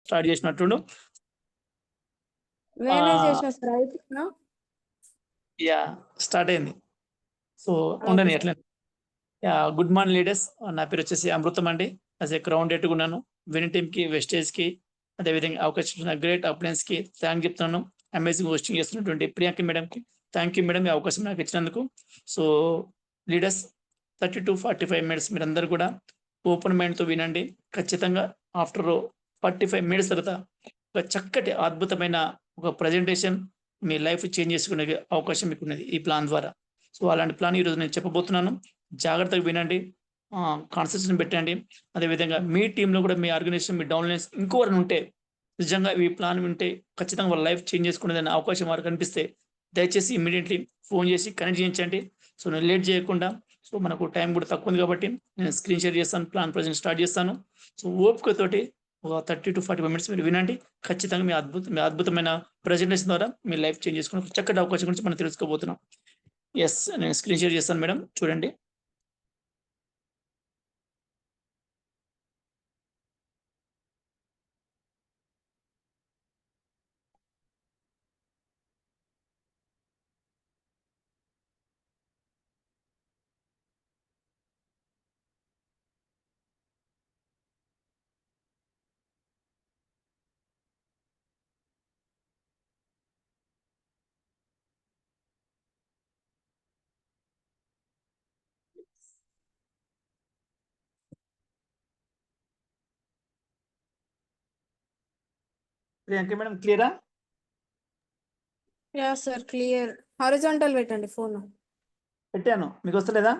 Start చేసినట్టుండు. నేనే చేసిన sir అయిపోయిందా? యా స్టార్ట్ అయింది. సో ఉండని ఎట్లా. Yeah good morning leaders. నా పేరు వచ్చేసి అమృతం అండి. యాజ్ ఏ క్రౌన్ డేట్గా ఉన్నాను. విన్ టీమ్కి, వెస్టేజ్కి, అదేవిధంగా అవకాశం ఇచ్చిన గ్రేట్ అప్లయన్స్కి థ్యాంక్ చెప్తున్నాను. అమేజింగ్ హోస్టింగ్ చేస్తున్నటువంటి ప్రియాంక మేడంకి థ్యాంక్ యూ మేడం, ఈ అవకాశం నాకు ఇచ్చినందుకు. సో లీడర్స్ 30 to 45 minutes మీరందరూ కూడా ఓపెన్ మైండ్తో వినండి. ఖచ్చితంగా ఆఫ్టర్ 45 minutes తర్వాత ఒక చక్కటి అద్భుతమైన ఒక ప్రజెంటేషన్ మీ లైఫ్ చేంజ్ చేసుకునే అవకాశం మీకు ఉన్నది ఈ ప్లాన్ ద్వారా. సో అలాంటి ప్లాన్ ఈరోజు నేను చెప్పబోతున్నాను. జాగ్రత్తగా వినండి, కాన్సన్ట్రేషన్ పెట్టండి. అదేవిధంగా మీ టీంలో కూడా మీ ఆర్గనైజేషన్, మీ డౌన్లైన్స్ ఇంకోవరైనా ఉంటే నిజంగా ఈ ప్లాన్ వింటే ఖచ్చితంగా వాళ్ళ లైఫ్ చేంజ్ చేసుకునేదని అవకాశం వారికి కనిపిస్తే దయచేసి ఇమీడియట్లీ ఫోన్ చేసి కనెక్ట్ చేయించండి. సో నేను లేట్ చేయకుండా, సో మనకు టైం కూడా తక్కువ ఉంది కాబట్టి నేను స్క్రీన్ షేర్ చేస్తాను, ప్లాన్ ప్రజెంట్ స్టార్ట్ చేస్తాను. సో ఓపికతోటి ఒక 30 to 45 minutes మీరు వినండి. ఖచ్చితంగా మీ అద్భుతమైన ప్రజెంటేషన్ ద్వారా మీ లైఫ్ చేంజ్ చేసుకునే చక్కటి అవకాశం గురించి మనం తెలుసుకోబోతున్నాం. ఎస్, నేను స్క్రీన్ షేర్ చేస్తాను మేడం, చూడండి. ప్రియాంక మేడం క్లియరా? Yeah sir clear. హారిజాంటల్ పెట్టండి ఫోన్. పెట్టాను, మీకు వస్తలేదా?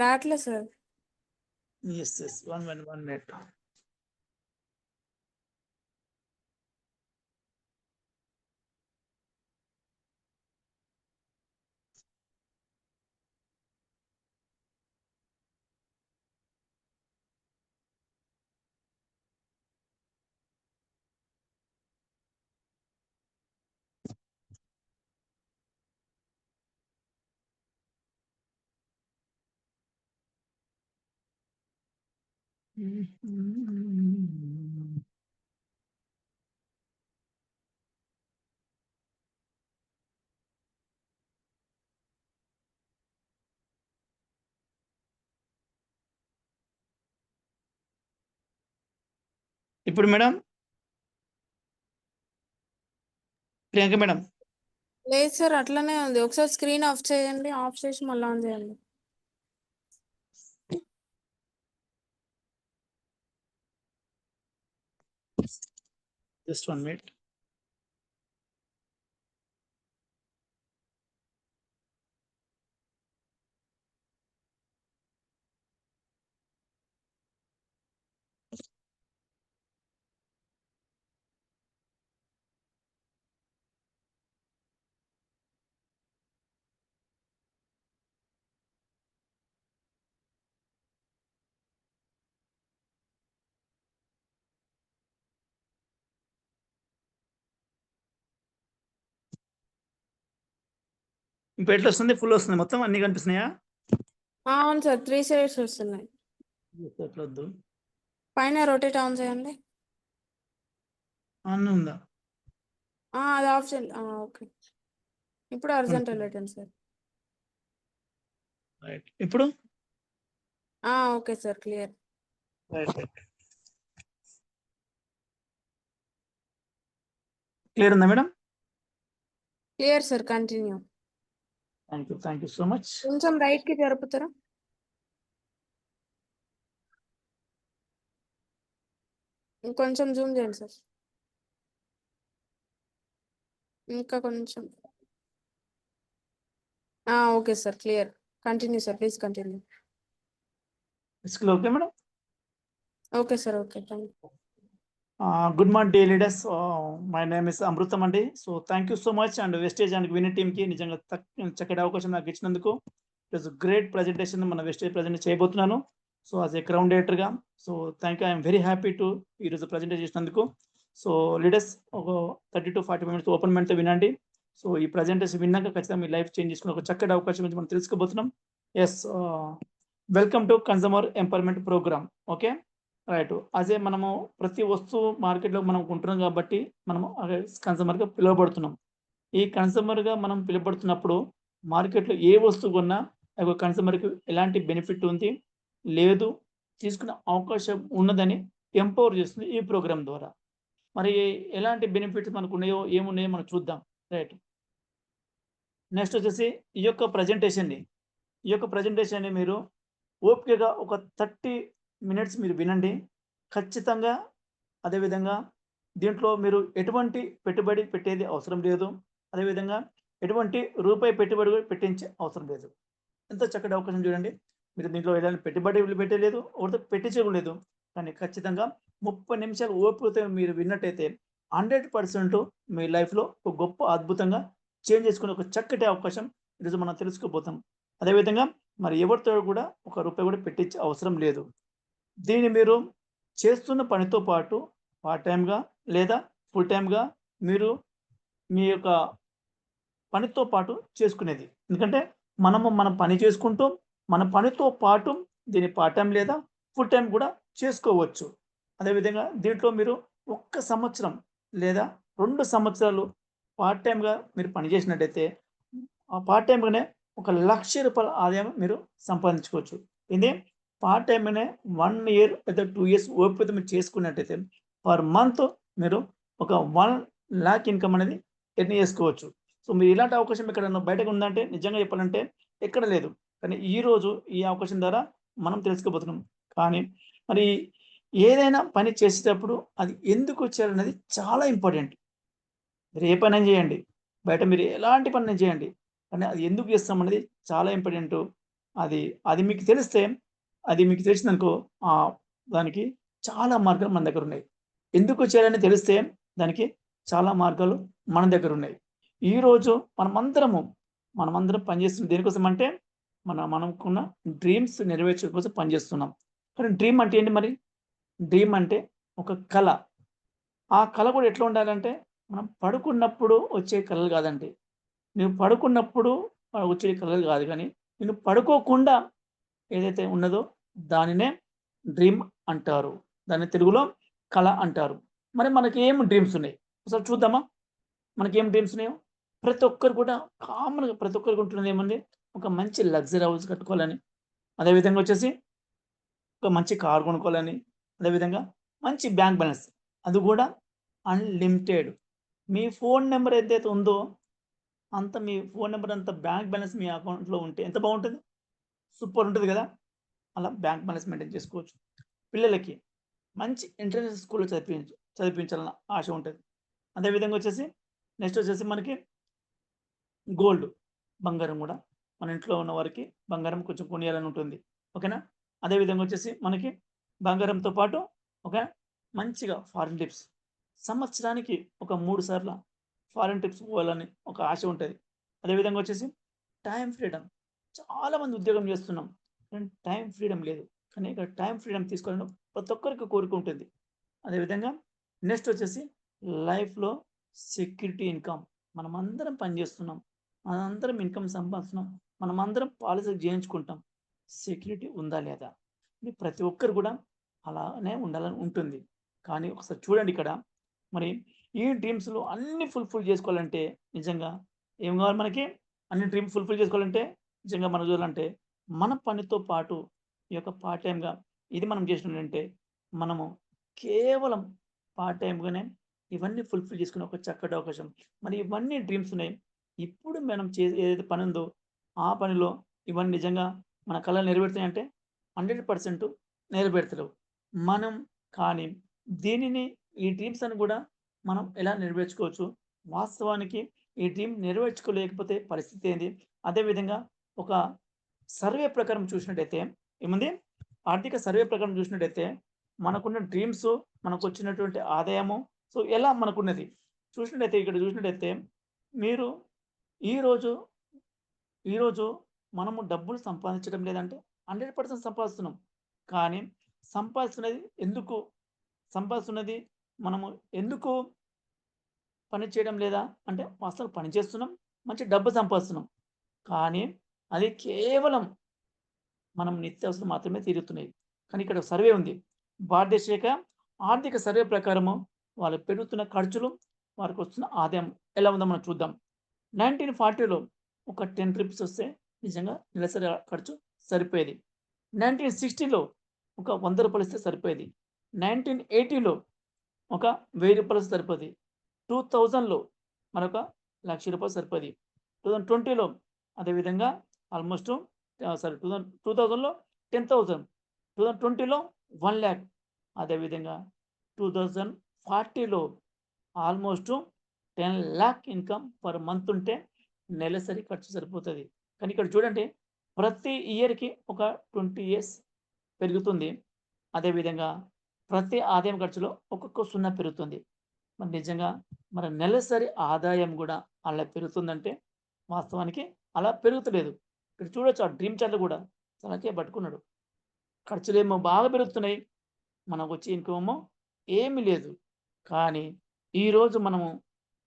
రావట్లేదు sir. Yes yes, one minute. ఇప్పుడు మేడం ప్రియాంక మేడం లేదు సార్ అట్లనే ఉంది. ఒకసారి స్క్రీన్ ఆఫ్ చేయండి, ఆఫ్ చేసి మళ్ళీ ఆన్ చేయండి. Just 1 minute. ఇప్పుడు ఎట్లా వస్తుంది? ఫుల్ వస్తుంది, మొత్తం అన్ని కనిపిస్తున్నాయా? అవును సార్, 3 షేడ్స్ వస్తున్నాయి. ఎట్లా వద్దు, పైన రొటేట్ ఆన్ చేయండి. ఆన్ ఉందా? అది ఆఫ్ చేయండి. ఓకే, ఇప్పుడు హారిజాంటల్ పెట్టండి సార్. రైట్, ఇప్పుడు ఓకే సార్ క్లియర్. క్లియర్ ఉందా madam? Clear sir, continue. Thank you so much. కొంచెం రైట్ కి జరుపుతారా? ఇంకొంచెం జూమ్ చేయండి సార్. ఇంకా కొంచెం. Okay sir clear. Continue sir, please continue. Okay madam. Okay sir, okay thank you. Good morning day leaders. My name is Amrutham అండి. So thank you so much and Vestige and win టీమ్కి నిజంగా చక్కటి అవకాశం నాకు ఇచ్చినందుకు. It was great presentation మన Vestige present చేయబోతున్నాను. So as a crown డేటర్గా, so thank you, I'm very happy to ఈరోజు ప్రజెంటేషన్ చేసినందుకు. సో లీడర్స్ ఒక 30 to 40 minutes ఓపెన్ మైండ్తో వినండి. సో ఈ ప్రజెంటేషన్ విన్నాక ఖచ్చితంగా మీ లైఫ్ చేంజ్ చేసుకుని ఒక చక్కటి అవకాశం గురించి మనం తెలుసుకోబోతున్నాం. Yes, welcome to consumer empowerment program. Okay, right. అదే మనము ప్రతి వస్తువు మార్కెట్‌లో మనం కొంటున్నాం కాబట్టి, మనము కన్స్యూమర్‌గా పిలువబడుతున్నాం. ఈ కన్స్యూమర్‌గా మనం పిలువబడుతున్నప్పుడు మార్కెట్‌లో ఏ వస్తువు కొన్నా కన్స్యూమర్‌కి ఎలాంటి బెనిఫిట్ ఉంది, లేదు, తీసుకునే అవకాశం ఉన్నదని ఎంపవర్ చేస్తుంది ఈ ప్రోగ్రామ్ ద్వారా. మరి ఎలాంటి బెనిఫిట్స్ మనకున్నాయో, ఏమున్నాయో మనం చూద్దాం. రైట్. నెక్స్ట్ వచ్చేసి ఈ యొక్క ప్రెజెంటేషన్‌ని, ఈ యొక్క ప్రెజెంటేషన్‌ని మీరు ఓపికగా ఒక 30 మినిట్స్ మీరు వినండి. ఖచ్చితంగా అదేవిధంగా దీంట్లో మీరు ఎటువంటి పెట్టుబడి పెట్టేది అవసరం లేదు. అదేవిధంగా ఎటువంటి రూపాయి పెట్టుబడి కూడా పెట్టించే అవసరం లేదు. ఎంత చక్కటి అవకాశం చూడండి. మీరు దీంట్లో ఎలాంటి పెట్టుబడులు పెట్టలేదు. ఎవరితో పెట్టించలేదు. కానీ ఖచ్చితంగా 30 నిమిషాలు ఓపికతో మీరు విన్నట్టయితే 100% మీ లైఫ్‌లో ఒక గొప్ప అద్భుతంగా చేంజ్ చేసుకునే ఒక చక్కటి అవకాశం ఈరోజు మనం తెలుసుకోబోతాం. అదేవిధంగా మరి ఎవరితో కూడా ఒక రూపాయి కూడా పెట్టించే అవసరం లేదు. దీన్ని మీరు చేస్తున్న పనితో పాటు పార్ట్ టైమ్‌గా లేదా ఫుల్ టైమ్‌గా మీరు మీ యొక్క పనితో పాటు చేసుకునేది. ఎందుకంటే మనము మన పని చేసుకుంటూ, మన పనితో పాటు దీన్ని పార్ట్ టైమ్ లేదా ఫుల్ టైమ్ కూడా చేసుకోవచ్చు. అదేవిధంగా దీంట్లో మీరు ఒక్క సంవత్సరం లేదా 2 సంవత్సరాలు పార్ట్ టైమ్‌గా మీరు పని చేసినట్టయితే, ఆ పార్ట్ టైమ్‌గానే ఒక రూ. 1,00,000 ఆదాయం మీరు సంపాదించుకోవచ్చు. ఇది పార్ట్ టైమ్‌గానే 1 ఇయర్ లేదా 2 ఇయర్స్ ఓపికతో మీరు చేసుకున్నట్టయితే పర్ మంత్ మీరు ఒక 1,00,000 ఇన్‌కమ్ అనేది ఎర్న్ చేసుకోవచ్చు. సో, మీరు ఇలాంటి అవకాశం ఎక్కడన్నా బయటకు ఉందంటే నిజంగా చెప్పాలంటే ఎక్కడ లేదు. కానీ ఈరోజు ఈ అవకాశం ద్వారా మనం తెలుసుకోబోతున్నాం. కానీ మరి ఏదైనా పని చేసేటప్పుడు అది ఎందుకు చేయాలనేది చాలా ఇంపార్టెంట్. మీరు ఏ పనైనా చేయండి. బయట మీరు ఎలాంటి పనైనా చేయండి. కానీ అది ఎందుకు చేస్తామనేది చాలా ఇంపార్టెంటు. అది అది మీకు తెలిస్తే అది మీకు తెలిసిందనుకో దానికి చాలా మార్గాలు మన దగ్గరున్నాయి. ఎందుకు చేయాలని తెలిస్తే దానికి చాలా మార్గాలు మన దగ్గరున్నాయి. ఈరోజు మనమందరం పనిచేస్తుంది దేనికోసమంటే మనకున్న డ్రీమ్స్ నెరవేర్చడం కోసం పనిచేస్తున్నాం. కానీ డ్రీమ్ అంటే ఏంటి మరి? డ్రీమ్ అంటే ఒక కల. ఆ కల కూడా ఎట్లా ఉండాలంటే మనం పడుకున్నప్పుడు వచ్చే కలలు కాదండి. నువ్వు పడుకున్నప్పుడు వచ్చే కలలు కాదు గానీ, నేను పడుకోకుండా ఏదైతే ఉన్నదో దానినే డ్రీమ్ అంటారు. దాన్ని తెలుగులో కల అంటారు. మరి మనకేం డ్రీమ్స్ ఉన్నాయి? ఒకసారి చూద్దామా? మనకేం డ్రీమ్స్ ఉన్నాయో? ప్రతి ఒక్కరు కూడా కామన్‌గా ప్రతి ఒక్కరికి ఉంటున్నది ఏముంది? ఒక మంచి లగ్జరీ హౌస్ కట్టుకోవాలని, అదే విధంగా వచ్చేసి ఒక మంచి కార్ కొనుక్కోవాలని, అదేవిధంగా మంచి బ్యాంక్ బ్యాలెన్స్. అది కూడా అన్‌లిమిటెడ్. మీ ఫోన్ నంబర్ ఏదైతే ఉందో మీ ఫోన్ నంబర్ అంత బ్యాంక్ బ్యాలెన్స్ మీ అకౌంట్‌లో ఉంటే ఎంత బావుంటది? సూపర్ ఉంటది గదా! అలా బ్యాంక్ బ్యాలెన్స్ మెయింటైన్ చేసుకోవచ్చు. పిల్లలకి మంచి ఇంటర్నేషనల్ స్కూల్‌లో చదివించాలన్న ఆశ ఉంటది. అదే విధంగా వచ్చేసి నెక్స్ట్ వచ్చేసి మనకి గోల్డ్, బంగారం గూడా మన ఇంట్లో ఉన్న వారికి బంగారం కొంచెం కొనియాలని ఉంటుంది. ఓకేనా? అదే విధంగా వచ్చేసి మనకి బంగారంతో పాటు ఒక మంచిగా ఫారిన్ ట్రిప్స్ సంవత్సరానికి ఒక 3 సార్ల ఫారిన్ ట్రిప్స్ పోవాలని ఒక ఆశ ఉంటది. అదే విధంగా వచ్చేసి టైమ్ ఫ్రీడమ్. చాలామంది ఉద్యోగం చేస్తున్నాం. కానీ టైమ్ ఫ్రీడమ్ లేదు. కానీ ఇక్కడ టైమ్ ఫ్రీడమ్ తీసుకోవాలని ప్రతి ఒక్కరికి కోరిక ఉంటుంది. అదేవిధంగా నెక్స్ట్ వచ్చేసి లైఫ్‌లో సెక్యూరిటీ ఇన్‌కమ్. మనమందరం పని చేస్తున్నాం. మనందరం ఇన్‌కమ్ సంపాదిస్తున్నాం. మనమందరం పాలిసీలు చేయించుకుంటాం. సెక్యూరిటీ ఉందా లేదా? ఇది ప్రతి ఒక్కరు కూడా అలానే ఉండాలని ఉంటుంది. కానీ ఒకసారి చూడండి ఇక్కడ మరి ఈ డ్రీమ్స్‌లో అన్నీ ఫుల్‌ఫిల్ చేసుకోవాలంటే నిజంగా ఏం కావాలి మనకి? అన్ని డ్రీమ్ ఫుల్‌ఫిల్ చేసుకోవాలంటే నిజంగా మనం చూడాలంటే మన పనితో పాటు ఈ యొక్క పార్ట్ టైమ్‌గా ఇది మనం చేసినట్టంటే మనము కేవలం పార్ట్ టైమ్‌గానే ఇవన్నీ ఫుల్‌ఫిల్ చేసుకునే ఒక చక్కటి అవకాశం. మరి ఇవన్నీ డ్రీమ్స్ ఉన్నాయి. ఇప్పుడు మనం ఏదైతే పని ఉందో ఆ పనిలో ఇవన్నీ నిజంగా మన కలలు నెరవేరుతాయంటే 100% నెరవేర్తలేవు. మనం కానీ దీనిని ఈ డ్రీమ్స్ అని కూడా మనం ఎలా నెరవేర్చుకోవచ్చు? వాస్తవానికి ఈ డ్రీమ్ నెరవేర్చుకోలేకపోతే పరిస్థితి ఏంది? అదే విధంగా ఒక సర్వే ప్రకారం చూసినట్టయితే ఏముంది? ఆర్థిక సర్వే ప్రకారం చూసినట్టయితే మనకున్న డ్రీమ్స్, మనకొచ్చినటువంటి ఆదాయము ఎలా మనకున్నది. చూసినట్టయితే ఇక్కడ చూసినట్టయితే మీరు ఈరోజు, ఈరోజు మనము డబ్బులు సంపాదించడం లేదంటే 100% సంపాదిస్తున్నాం. కానీ సంపాదిస్తున్నది ఎందుకు? సంపాదిస్తున్నది మనము ఎందుకు పని చేయడం లేదా? అంటే అసలు పని చేస్తున్నాం. మంచి డబ్బు సంపాదిస్తున్నాం. కానీ అది కేవలం మనం నిత్యావసరాలు మాత్రమే తీరుతున్నాయి. కానీ ఇక్కడ సర్వే ఉంది. భారతదేశ ఆర్థిక సర్వే ప్రకారము వాళ్ళు పెరుగుతున్న ఖర్చులు, వారికి వస్తున్న ఆదాయం ఎలా ఉందో మనం చూద్దాం. 1940లో ఒక 10 ట్రిప్స్ వస్తే నిజంగా నెలసరి ఖర్చు సరిపోయేది. 1960లో ఒక ₹100 ఇస్తే సరిపోయేది. 1980లో ఒక ₹1000 సరిపోయేది. 2000లో మరొక ₹1,00,000 సరిపోయేది. 2020లో అదేవిధంగా ఆల్మోస్ట్ 2000లో 10,000, 2020లో 1,00,000, అదేవిధంగా 2040లో ఆల్మోస్ట్ 10,00,000 ఇన్‌కమ్ పర్ మంత్ ఉంటే నెలసరి ఖర్చు సరిపోతది. కానీ ఇక్కడ చూడండి, ప్రతి ఇయర్‌కి ఒక 20 ఇయర్స్ పెరుగుతుంది. అదేవిధంగా ప్రతి ఆదాయం ఖర్చులో ఒక్కొక్క సున్నా పెరుగుతుంది. మరి నిజంగా మన నెలసరి ఆదాయం గూడా అలా పెరుగుతుందంటే వాస్తవానికి అలా పెరుగుతలేదు. ఇక్కడ చూడొచ్చు ఆ డ్రీమ్ చార్ట్‌లో గూడా తలకాయ పట్టుకున్నాడు. ఖర్చులేమో బాగా పెరుగుతున్నాయి. మనకొచ్చే ఇన్‌కమ్ ఏమో ఏమీ లేదు. కానీ ఈరోజు మనము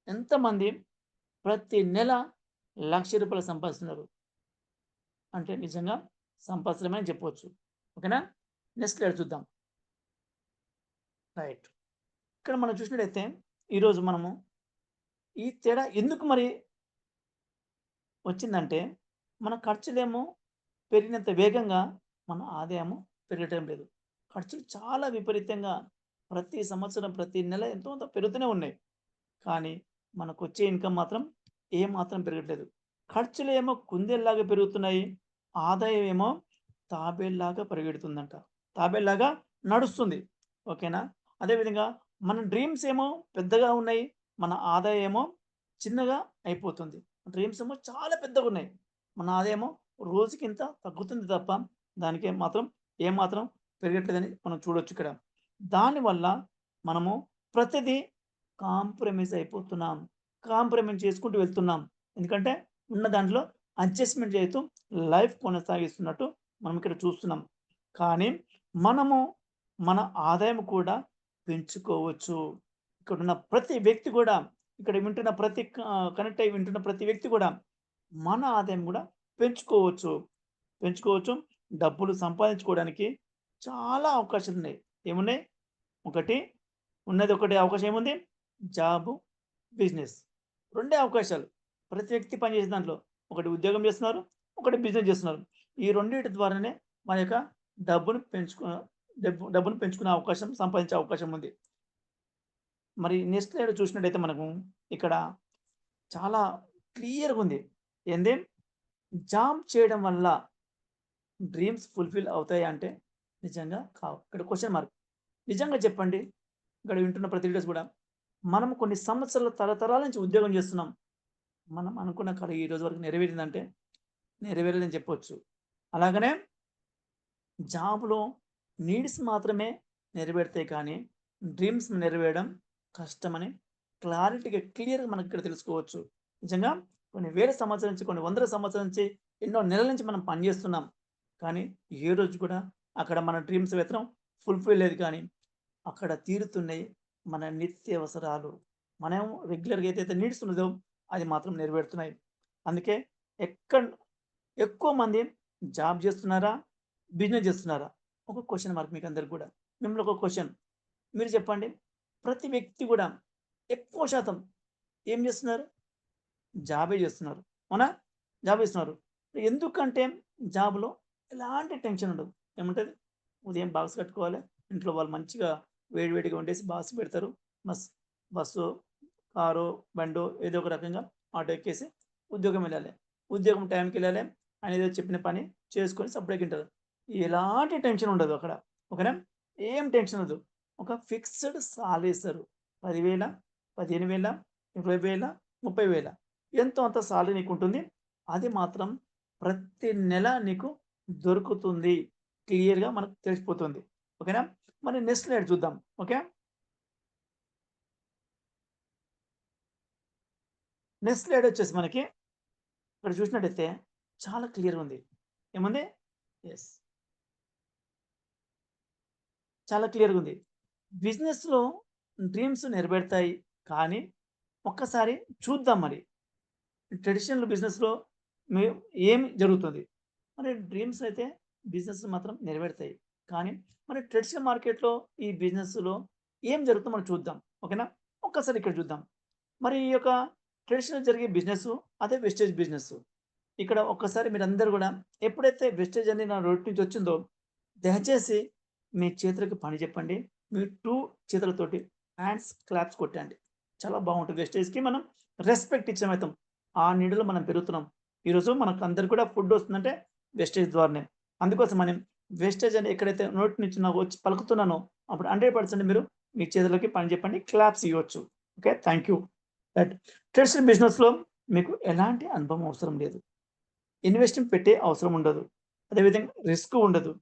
ఎంతమంది ప్రతి నెల ₹1,00,000 సంపాదిస్తున్నారు? అంటే నిజంగా సంపాదించడమే అని చెప్పొచ్చు. ఓకేనా? నెక్స్ట్ స్లైడ్ చూద్దాం. రైట్. ఇక్కడ మనం చూసినట్టయితే ఈరోజు మనము ఈ తేడా ఎందుకు మరి వచ్చిందంటే, మన ఖర్చులేమో పెరిగినంత వేగంగా మన ఆదాయము పెరగటం లేదు. ఖర్చులు చాలా విపరీతంగా ప్రతి సంవత్సరం, ప్రతి నెల ఎంతో కొంత పెరుగుతూనే ఉన్నాయి. కానీ మనకొచ్చే ఇన్‌కమ్ మాత్రం ఏమాత్రం పెరగట్లేదు. ఖర్చులేమో కుందేల్లాగా పెరుగుతున్నాయి. ఆదాయం ఏమో తాబేలులాగా పరిగెడుతుందంట. తాబేలులాగా నడుస్తుంది. ఓకేనా? అదేవిధంగా మన డ్రీమ్స్ ఏమో పెద్దగా ఉన్నాయి. మన ఆదాయం ఏమో చిన్నగా అయిపోతుంది. డ్రీమ్స్ ఏమో చాలా పెద్దగున్నాయి. మన ఆదాయమో రోజుకింత తగ్గుతుంది తప్ప దానికి మాత్రం ఏమాత్రం పెరగట్లేదని మనం చూడొచ్చిక్కడ. దానివల్ల మనము ప్రతిదీ కాంప్రమైజ్ అయిపోతున్నాం. కాంప్రమైజ్ చేసుకుంటూ వెళ్తున్నాం. ఎందుకంటే ఉన్న దాంట్లో అడ్జస్ట్‌మెంట్ చేస్తూ లైఫ్ కొనసాగిస్తున్నట్టు మనం ఇక్కడ చూస్తున్నాం. కానీ మనము మన ఆదాయం కూడా పెంచుకోవచ్చు. ఇక్కడున్న ప్రతి వ్యక్తి కూడా, ఇక్కడ వింటున్న కనెక్ట్ అయ్యి వింటున్న ప్రతి వ్యక్తి కూడా మన ఆదాయం కూడా పెంచుకోవచ్చు. పెంచుకోవచ్చు. డబ్బులు సంపాదించుకోవడానికి చాలా అవకాశాలున్నాయి. ఏమున్నాయి? ఒకటి ఒకటే అవకాశం ఏముంది? Job, business. రెండే అవకాశాలు. ప్రతి వ్యక్తి పనిచేసే దాంట్లో. ఒకటి ఉద్యోగం చేస్తున్నారు. ఒకటి బిజినెస్ చేస్తున్నారు. ఈ రెండిటి ద్వారానే మన యొక్క డబ్బును పెంచుకో డబ్బును పెంచుకునే అవకాశం, సంపాదించే అవకాశం ఉంది. మరి నెక్స్ట్ స్లైడ్ చూసినట్టయితే మనకు ఇక్కడ చాలా క్లియర్‌గా ఉంది. ఏంది? జాబ్ చేయడం వల్ల డ్రీమ్స్ ఫుల్‌ఫిల్ అవుతాయా అంటే నిజంగా కావు. ఇక్కడ క్వెషన్ మార్క్. నిజంగా చెప్పండి. ఇక్కడ వింటున్న ప్రతి లీడర్స్ కూడా మనం కొన్ని సంవత్సరాల తరతరాల నుంచి ఉద్యోగం చేస్తున్నాం. మనం అనుకున్న కల ఈ రోజు వరకు నెరవేరిందంటే నెరవేరలేదని చెప్పొచ్చు. అలాగనే జాబ్‌లో నీడ్స్ మాత్రమే నెరవేరుతాయి కానీ డ్రీమ్స్ నెరవేరడం కష్టమని క్లియర్‌గా మనకి ఇక్కడ తెలుసుకోవచ్చు. నిజంగా కొన్ని వేల సంవత్సరాల నుంచి, కొన్ని వందల సంవత్సరాల నుంచి, ఎన్నో నెలల నుంచి మనం పనిచేస్తున్నాం. కానీ ఏ రోజు కూడా అక్కడ మన డ్రీమ్స్ మాత్రం ఫుల్‌ఫిల్ లేదు కానీ అక్కడ తీరుతున్నాయి మన నిత్యావసరాలు. మనం రెగ్యులర్‌గా ఏదైతే నీడ్స్ ఉన్నదో అది మాత్రం నెరవేరుతున్నాయి. అందుకే ఎక్కడ ఎక్కువ మంది జాబ్ చేస్తున్నారా? బిజినెస్ చేస్తున్నారా? ఒక క్వెషన్ మార్క్ మీకందరికి గూడా. మిమ్మల్ని ఒక క్వెషన్. మీరు చెప్పండి. ప్రతి వ్యక్తి గూడా ఎక్కువ శాతం ఏం చేస్తున్నారు? జాబే చేస్తున్నారు. అవునా? జాబ్ చేస్తున్నారు. ఎందుకంటే జాబ్‌లో ఎలాంటి టెన్షన్ ఉండదు. ఏముంటది? ఉదయం బాక్స్ కట్టుకోవాలి. ఇంట్లో వాళ్ళు మంచిగా వేడి వేడిగా వండేసి బాక్స్ పెడతారు. బస్ బస్సో, కారో, బండో ఏదో ఒక రకంగా ఆటో ఎక్కేసి ఉద్యోగం వెళ్ళాలి. ఉద్యోగం టైంకెళ్ళాలి. ఆయన ఏదో చెప్పిన పని చేసుకొని సప్పుడేక ఇంటారు. ఎలాంటి టెన్షన్ ఉండదు అక్కడ. ఓకేనా? ఏం టెన్షన్ ఉండదు. ఒక ఫిక్స్‌డ్ సాలరీ ఇస్తారు. 10,000, 15,000, 20,000, 30,000 ఎంతో అంత సాలరీ నీకుంటుంది. అది మాత్రం ప్రతి నెల నీకు దొరుకుతుంది. క్లియర్‌గా మనకు తెలిసిపోతుంది. ఓకేనా? మరి నెక్స్ట్ స్లైడ్ చూద్దాం. ఓకే. నెక్స్ట్ స్లైడ్ వచ్చేసి మనకి ఇక్కడ చూసినట్టయితే చాలా క్లియర్‌గా ఉంది. ఏముంది? యెస్. చాలా క్లియర్‌గా ఉంది. బిజినెస్‌లో డ్రీమ్స్ నెరవేరుతాయి. కానీ ఒక్కసారి చూద్దాం మరి. ట్రెడిషనల్ బిజినెస్‌లో మే ఏం జరుగుతుంది? మరి డ్రీమ్స్ అయితే బిజినెస్ మాత్రం నెరవేరుతాయి. కానీ మన ట్రెడిషనల్ మార్కెట్‌లో ఈ బిజినెస్‌లో ఏం జరుగుతుందో మనం చూద్దాం. ఓకేనా? ఒక్కసారి ఇక్కడ చూద్దాం. మరి ఈ యొక్క ట్రెడిషనల్ జరిగే బిజినెసు, అదే వెస్టేజ్ బిజినెసు. ఇక్కడ ఒక్కసారి మీరందరూ గూడా ఎప్పుడైతే వెస్టేజ్ అని నా నోటి నుంచి వచ్చిందో, దయచేసి మీ చేతులకి పని చెప్పండి. మీ 2 చేతులతోటి హ్యాండ్స్ క్లాప్స్ కొట్టండి. చాలా బావుంటది. వెస్టేజ్‌కి మనం రెస్పెక్ట్ ఇచ్చినమైతాం. ఆ నీడలో మనం పెరుగుతున్నాం. ఈరోజు మనకందరికి కూడా ఫుడ్ వస్తుందంటే వెస్టేజ్ ద్వారానే. అందుకోసం మనం వెస్టేజ్ అని ఎక్కడైతే నోటి నుంచి నాకు వచ్చి పలుకుతున్నానో, అప్పుడు 100% మీరు మీ చేతులకి పని చెప్పండి. క్లాప్స్ ఇవ్వచ్చు. Okay. Thank you. Right. Traditional బిజినెస్‌లో మీకు ఎలాంటి అనుభవం అవసరం లేదు. ఇన్వెస్ట్‌మెంట్ పెట్టే అవసరం ఉండదు. అదేవిధంగా రిస్క్ ఉండదు.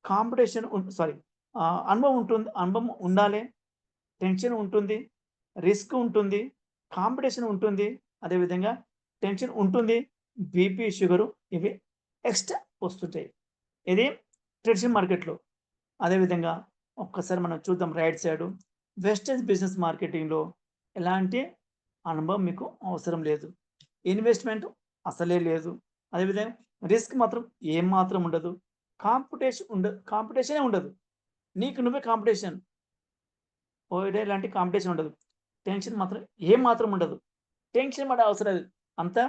కాంపిటీషన్ అనుభవం ఉంటుంది. అనుభవం ఉండాలి. టెన్షన్ ఉంటుంది. రిస్క్ ఉంటుంది. కాంపిటీషన్ ఉంటుంది. అదేవిధంగా టెన్షన్ ఉంటుంది. బీపీ, షుగరు ఇవి ఎక్స్‌ట్రా వస్తుంటాయి. ఇది ట్రెడిషనల్ మార్కెట్‌లో. అదేవిధంగా ఒక్కసారి మనం చూద్దాం రైట్ సైడు. వెస్టేజ్ బిజినెస్ మార్కెటింగ్‌లో ఎలాంటి అనుభవం మీకు అవసరం లేదు. ఇన్వెస్ట్‌మెంట్ అసలే లేదు. అదేవిధంగా రిస్క్ మాత్రం ఏమాత్రం ఉండదు. కాంపిటీషనే ఉండదు. నీకు నువ్వే కాంపిటీషన్. పోయిడే లాంటి కాంపిటీషన్ ఉండదు. టెన్షన్ మాత్రం ఏమాత్రం ఉండదు. టెన్షన్ పడే అవసరం లేదు. అంతా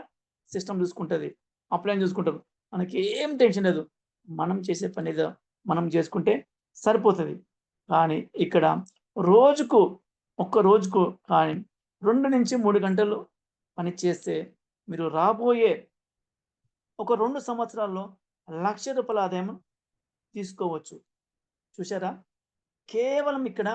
సిస్టమ్ చూసుకుంటది. అప్లైన్ చూసుకుంటది. మనకేం టెన్షన్ లేదు. మనం చేసే పనేదో మనం చేసుకుంటే సరిపోతది. కానీ ఇక్కడ రోజుకు, ఒక్క రోజుకు కానీ 2-3 గంటలు పని చేస్తే మీరు రాబోయే ఒక 2 సంవత్సరాల్లో రూ. 1,00,000 ఆదాయం తీసుకోవచ్చు. చూసారా? కేవలం ఇక్కడ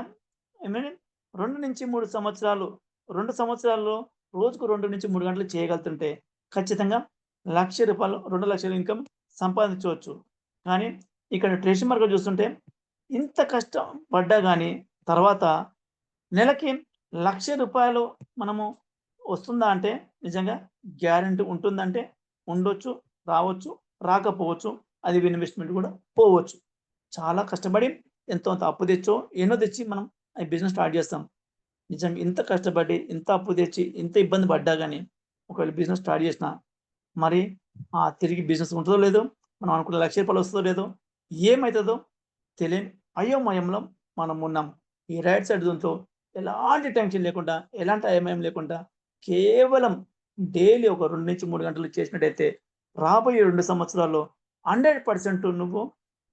ఏమని 2-3 సంవత్సరాలు, 2 సంవత్సరాల్లో రోజుకు 2-3 గంటలు చేయగలుగుతుంటే ఖచ్చితంగా రూ. 1,00,000 2,00,000 ఇన్‌కమ్ సంపాదించవచ్చు. కానీ ఇక్కడ ట్రేషన్ మార్కెట్ చూస్తుంటే ఇంత కష్టం పడ్డా గాని తర్వాత నెలకి రూ. 1,00,000 మనము వస్తుందా అంటే నిజంగా గ్యారంటీ ఉంటుందంటే ఉండొచ్చు, రావచ్చు, రాకపోవచ్చు. అది ఇన్వెస్ట్‌మెంట్ కూడా పోవచ్చు. చాలా కష్టపడి ఎంతో అంత అప్పు తెచ్చో, ఎన్నో తెచ్చి మనం ఈ బిజినెస్ స్టార్ట్ చేస్తాం. నిజంగా ఇంత కష్టపడి, ఇంత అప్పు తెచ్చి, ఇంత ఇబ్బంది పడ్డా గాని ఒకవేళ బిజినెస్ స్టార్ట్ చేసినా మరి తిరిగి బిజినెస్ ఉంటదో లేదో, మనం అనుకున్న రూ. 1,00,000 వస్తదో లేదో, ఏమైతదో తెలియని అయోమయంలో మనం ఉన్నాం. ఈ రైట్ సైడ్ జోన్‌తో ఎలాంటి టెన్షన్ లేకుండా, ఎలాంటి అయోమయం లేకుండా కేవలం డైలీ ఒక 2-3 గంటలు చేసినట్టయితే రాబోయే 2 సంవత్సరాల్లో 100% నువ్వు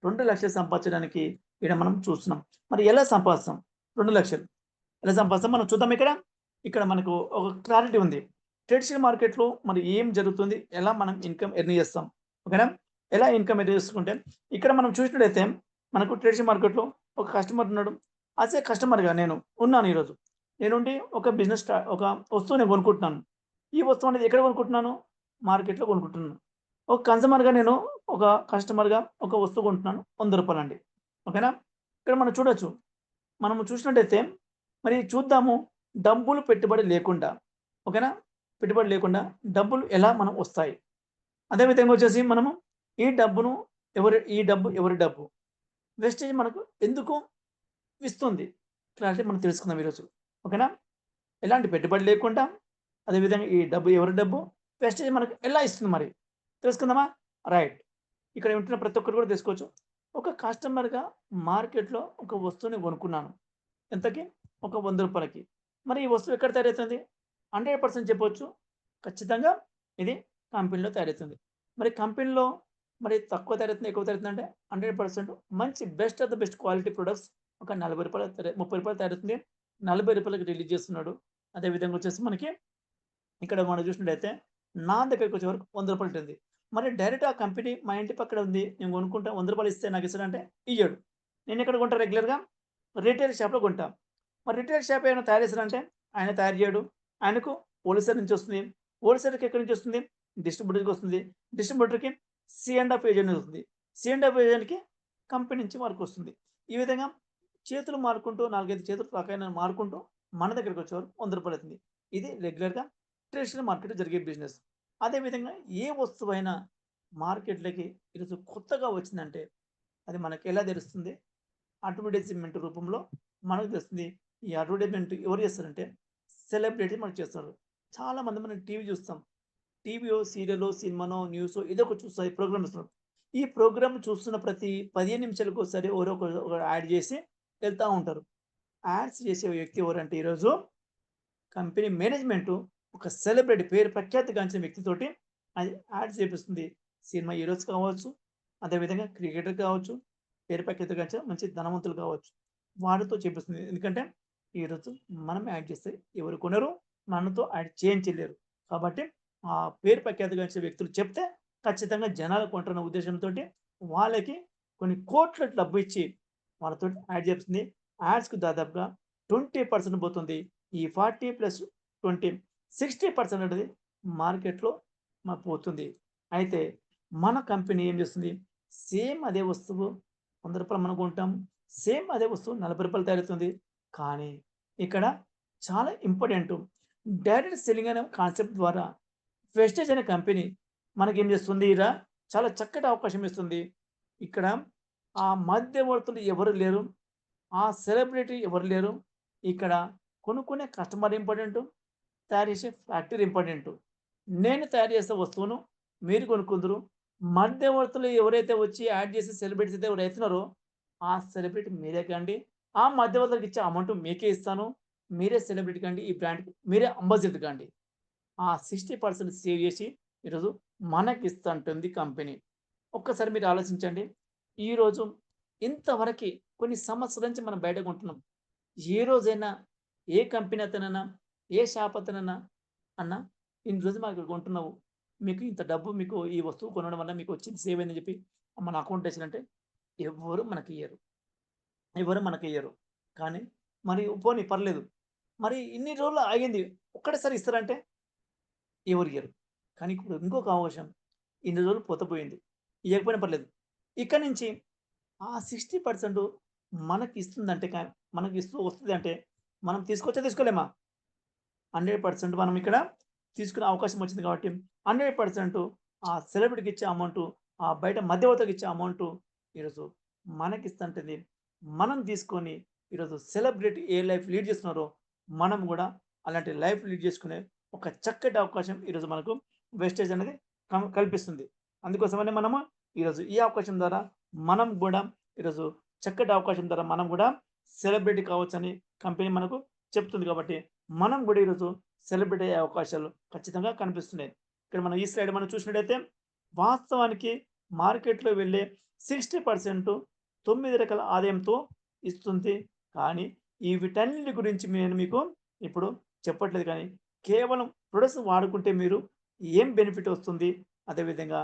2,00,000 సంపాదించడానికి ఈడ మనం చూస్తున్నాం. మరి ఎలా సంపాదిస్తాం? 2,00,000 ఎలా సంపాదిస్తాం మనం చూద్దాం ఇక్కడ. ఇక్కడ మనకు ఒక క్లారిటీ ఉంది. ట్రెడిషనల్ మార్కెట్‌లో మరి ఏం జరుగుతుంది? ఎలా మనం ఇన్‌కమ్ ఎర్న్ చేస్తాం? ఓకేనా? ఎలా ఇన్‌కమ్ ఎర్న్ చేసుకుంటే ఇక్కడ మనం చూసినట్టయితే మనకు ట్రెడిషనల్ మార్కెట్‌లో ఒక కస్టమర్ ఉన్నాడు. యాస్ ఎ కస్టమర్‌గా నేను ఉన్నాను ఈరోజు. నేనుండి ఒక ఒక వస్తువు నేను కొనుక్కుంటున్నాను. ఈ వస్తువు అనేది ఎక్కడ కొనుక్కుంటున్నాను? మార్కెట్‌లో కొనుక్కుంటున్నాను. ఒక కన్స్యూమర్‌గా నేను ఒక కస్టమర్‌గా ఒక వస్తువు కొంటున్నాను. రూ. 100 అండి. ఓకేనా? ఇక్కడ మనం చూడొచ్చు. మనము చూసినట్టయితే మరి చూద్దాము డబ్బులు పెట్టుబడి లేకుండా ఓకేనా? పెట్టుబడి లేకుండా డబ్బులు ఎలా మనం వస్తాయి? అదే విధంగా వచ్చేసి మనము ఈ డబ్బు ఎవరి డబ్బు? వెస్టేజ్ మనకు ఎందుకు ఇస్తుంది? క్లారిటీ మనం తెలుసుకుందాం ఈరోజు. ఓకేనా? ఎలాంటి పెట్టుబడి లేకుండా అదేవిధంగా ఈ డబ్బు ఎవరి డబ్బు? వెస్టేజ్ మనకు ఎలా ఇస్తుంది మరి? తెలుసుకుందామా? రైట్. ఇక్కడ ఉంటున్న ప్రతి ఒక్కరు కూడా తెలుసుకోవచ్చు. ఒక కస్టమర్‌గా మార్కెట్‌లో ఒక వస్తువుని కొనుక్కున్నాను. ఎంతకి? ఒక రూ. 100కి. మరి ఈ వస్తువు ఎక్కడ తయారవుతుంది? 100% చెప్పొచ్చు. ఖచ్చితంగా ఇది కంపెనీలో తయారవుతుంది. మరి కంపెనీలో మరి తక్కువ తయారవుతుంది, ఎక్కువ తయారవుతుందంటే 100% మంచి best of the best quality products ఒక రూ. 40 రూ. 30 తయారవుతుంది. రూ. 40కి రిలీజ్ చేస్తున్నాడు. అదే విధంగా వచ్చేసి మనకి ఇక్కడ మనం చూసినట్టయితే నా దగ్గరికి వచ్చే వరకు రూ. 100 ఉంటుంది. మరి డైరెక్ట్ ఆ కంపెనీ మా ఇంటి పక్కన ఉంది. నేను కొనుక్కుంటా రూ. 100 ఇస్తే నాకు ఇస్తాడంటే ఇయ్యడు. నేను ఎక్కడ కొంటా రెగ్యులర్‌గా రిటైల్ షాప్‌లో కొంటా. మరి రిటైల్ షాప్ ఏమైనా తయారు చేస్తాడంటే ఆయన తయారు చేయడు. ఆయనకు హోల్‌సేల్ నుంచి వస్తుంది. హోల్‌సేల్‌కి ఎక్కడి నుంచి వస్తుంది? డిస్ట్రిబ్యూటర్‌కి వస్తుంది. డిస్ట్రిబ్యూటర్‌కి సి అండ్ ఆఫ్ ఏజెంట్ వస్తుంది. సి అండ్ ఆఫ్ ఏజెంట్‌కి కంపెనీ నుంచి వర్క్ వస్తుంది. ఈ విధంగా చేతులు మారుకుంటూ 4, 5 చేతులు పక్కన మారుకుంటూ మన దగ్గరికి వచ్చేవరకు రూ. 100 అవుతుంది. ఇది రెగ్యులర్‌గా ట్రెడిషనల్ మార్కెట్‌లో జరిగే బిజినెస్. అదే విధంగా ఏ వస్తువైనా మార్కెట్‌లోకి ఈరోజు కొత్తగా వచ్చిందంటే అది మనకు ఎలా తెలుస్తుంది? అడ్వర్టైజ్‌మెంట్ రూపంలో మనకు తెలుస్తుంది. ఈ అడ్వర్టైజ్‌మెంట్ ఎవరు చేస్తారంటే సెలబ్రిటీ మనకు చేస్తారు. చాలామంది మనం టీవీ చూస్తాం. టీవీయో, సీరియలో, సినిమానో, న్యూసో ఏదో ఒకటి చూస్తాం. ప్రోగ్రామ్ ఇస్తున్నారు. ఈ ప్రోగ్రామ్ చూస్తున్న ప్రతి 15 నిమిషాలకు ఒకసారి ఎవరో ఒకరు యాడ్ చేసి వెళ్తా ఉంటారు. యాడ్స్ చేసే వ్యక్తి ఎవరంటే ఈరోజు కంపెనీ మేనేజ్‌మెంటు ఒక సెలబ్రిటీ పేరు ప్రఖ్యాతిగాంచిన వ్యక్తితోటి అది యాడ్స్ చేపిస్తుంది. సినిమా హీరోస్ కావచ్చు, అదేవిధంగా క్రికెటర్ కావచ్చు, పేరు ప్రఖ్యాతిగాంచిన మంచి ధనవంతులు కావచ్చు. వారితో చేపిస్తుంది. ఎందుకంటే ఈరోజు మనం యాడ్ చేస్తే ఎవరు కొనరు, మనతో యాడ్ చేయించలేరు. కాబట్టి ఆ పేరు ప్రఖ్యాతిగాంచిన వ్యక్తులు చెప్తే ఖచ్చితంగా జనాలు కొంటారన్న ఉద్దేశంతోటి వాళ్ళకి కొన్ని కోట్ల డబ్బు ఇచ్చి వాళ్ళతోటి యాడ్ చేపిస్తుంది. యాడ్స్‌కి దాదాపుగా 20% పోతుంది. ఈ 40+20 60% అనేది మార్కెట్‌లో పోతుంది. అయితే మన కంపెనీ ఏం చేస్తుంది? సేమ్ అదే వస్తువు రూ. 100 మనం కొంటాం. సేమ్ అదే వస్తువు రూ. 40 తయారవుతుంది. కానీ ఇక్కడ చాలా ఇంపార్టెంటు డైరెక్ట్ సెల్లింగ్ అనే కాన్సెప్ట్ ద్వారా వెస్టేజ్ అనే కంపెనీ మనకేం చేస్తుంది చాలా చక్కటి అవకాశం ఇస్తుంది. ఇక్కడ ఆ మధ్యవర్తులు ఎవరు లేరు. ఆ సెలబ్రిటీ ఎవరు లేరు. ఇక్కడ కొనుక్కునే కస్టమర్ ఇంపార్టెంటు. తయారు చేసే ఫ్యాక్టరీ ఇంపార్టెంటు. నేను తయారు చేసే వస్తువును మీరు కొనుక్కుందురు. మధ్యవర్తులు ఎవరైతే వచ్చి యాడ్ చేసి సెలబ్రిటీస్ అయితే ఎవరైతున్నారో ఆ సెలబ్రిటీ మీరే కండి. ఆ మధ్యవర్తులకు ఇచ్చే అమౌంట్ మీకే ఇస్తాను. మీరే సెలబ్రిటీ కండి. ఈ బ్రాండ్‌కి మీరే అంబాసిడర్ కండి. ఆ 60% సేవ్ చేసి ఈరోజు మనకిస్తంటుంది కంపెనీ. ఒక్కసారి మీరు ఆలోచించండి. ఈరోజు ఇంతవరకి కొన్ని సంవత్సరాల నుంచి మనం బయట కొంటున్నాం. ఏ రోజైనా ఏ కంపెనీ అతనైనా, ఏ షాప్ అతనైనా, "అన్న ఇన్ని రోజులు మాకు ఇక్కడ కొంటున్నావు. మీకు ఇంత డబ్బు మీకు ఈ వస్తువు కొనడం వల్ల మీకొచ్చింది సేవ్ అయిందని" చెప్పి మన అకౌంట్‌లో ఏసినంటే ఎవ్వరు మనకియ్యరు. ఎవరు మనకియ్యరు. కానీ మరి పోనీ పర్లేదు. మరి ఇన్ని రోజులు ఆగింది. ఒక్కటేసారి ఇస్తారంటే ఎవరియ్యరు. కానీ ఇప్పుడు ఇంకొక అవకాశం. ఇన్ని రోజులు పోతే పోయింది. ఇయ్యకపోయినా పర్లేదు. ఇక్కడి నుంచి ఆ 60% మనకిస్తుందంటే మనకిస్తూ వస్తదంటే మనం తీసుకోవచ్చా? తీసుకోలేమా? 100% మనం ఇక్కడ తీసుకునే అవకాశం వచ్చింది కాబట్టి 100% ఆ సెలబ్రిటీకి ఇచ్చే అమౌంటు, ఆ బయట మధ్యవర్తికి ఇచ్చే అమౌంటు ఈరోజు మనకిస్తుంటది. మనం తీసుకొని ఈరోజు సెలబ్రిటీ ఏ లైఫ్ లీడ్ చేస్తున్నారో మనం గూడా అలాంటి లైఫ్ లీడ్ చేసుకునే ఒక చక్కటి అవకాశం ఈరోజు మనకు వెస్టేజ్ అనేది కల్పిస్తుంది. అందుకోసమనే మనము ఈరోజు ఈ అవకాశం ద్వారా మనం గూడా ఈరోజు చక్కటి అవకాశం ద్వారా మనం గూడా సెలబ్రిటీ కావచ్చని కంపెనీ మనకు చెప్తుంది కాబట్టి మనం గూడా ఈరోజు సెలబ్రిటీ అయ్యే అవకాశాలు ఖచ్చితంగా కనిపిస్తున్నాయి. ఇక్కడ మనం ఈ స్లైడ్ మనం చూసినట్టయితే వాస్తవానికి మార్కెట్‌లో వెళ్ళే 60% 9 రకాల ఆదాయంతో ఇస్తుంది. కానీ ఈ వీటన్నిటి గురించి నేను మీకు ఇప్పుడు చెప్పట్లేదు కానీ కేవలం ప్రొడక్ట్స్ వాడుకుంటే మీరు ఏం బెనిఫిట్ వస్తుంది? అదేవిధంగా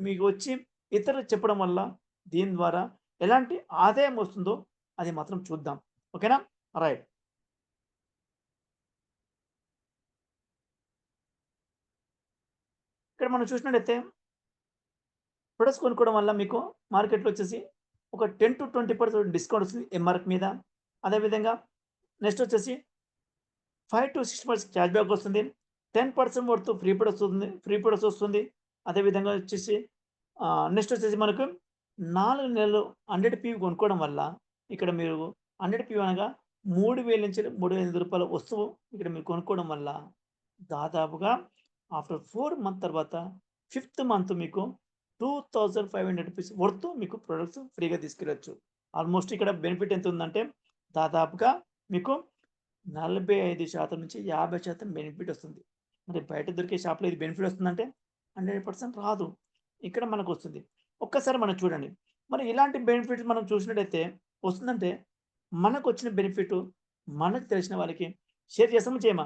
మీకు వచ్చి ఇతరులకు చెప్పడం వల్ల దీని ద్వారా ఎలాంటి ఆదాయం వస్తుందో అది మాత్రం చూద్దాం. ఓకేనా? రైట్. ఇక్కడ మనం చూసినట్టయితే ప్రొడక్ట్స్ కొనుక్కోవడం వల్ల మీకు మార్కెట్‌లో వచ్చేసి ఒక 10-20% డిస్కౌంట్ వస్తుంది ఎంఆర్‌పీ మీద. అదేవిధంగా నెక్స్ట్ వచ్చేసి 5-6% క్యాష్ బ్యాక్ వస్తుంది. 10% వర్త్ ఫ్రీ ప్రొడక్ట్స్ వస్తుంది. అదేవిధంగా వచ్చేసి నెక్స్ట్ వచ్చేసి మనకు 4 నెలలు 100 పీవీ కొనుక్కోవడం వల్ల ఇక్కడ మీరు 100 పీవీ అనగా 3000 నుంచి రూ. 3,500 వస్తువు ఇక్కడ మీరు కొనుక్కోవడం వల్ల దాదాపుగా ఆఫ్టర్ 4 మంత్ తర్వాత ఫిఫ్త్ మంత్ మీకు రూ. 2,500 వర్త్ మీకు ప్రొడక్ట్స్ ఫ్రీగా తీసుకెళ్ళొచ్చు. ఆల్మోస్ట్ ఇక్కడ బెనిఫిట్ ఎంత ఉందంటే దాదాపుగా మీకు 45% నుంచి 50% బెనిఫిట్ వస్తుంది. మరి బయట దొరికే షాప్‌లో ఇది బెనిఫిట్ వస్తుందంటే 100% రాదు. ఇక్కడ మనకొస్తుంది. ఒక్కసారి మనం చూడండి. మరి ఇలాంటి బెనిఫిట్స్ మనం చూసినట్టయితే వస్తుందంటే మనకొచ్చిన బెనిఫిట్ మనకు తెలిసిన వాళ్ళకి షేర్ చేస్తామా? చేయమా?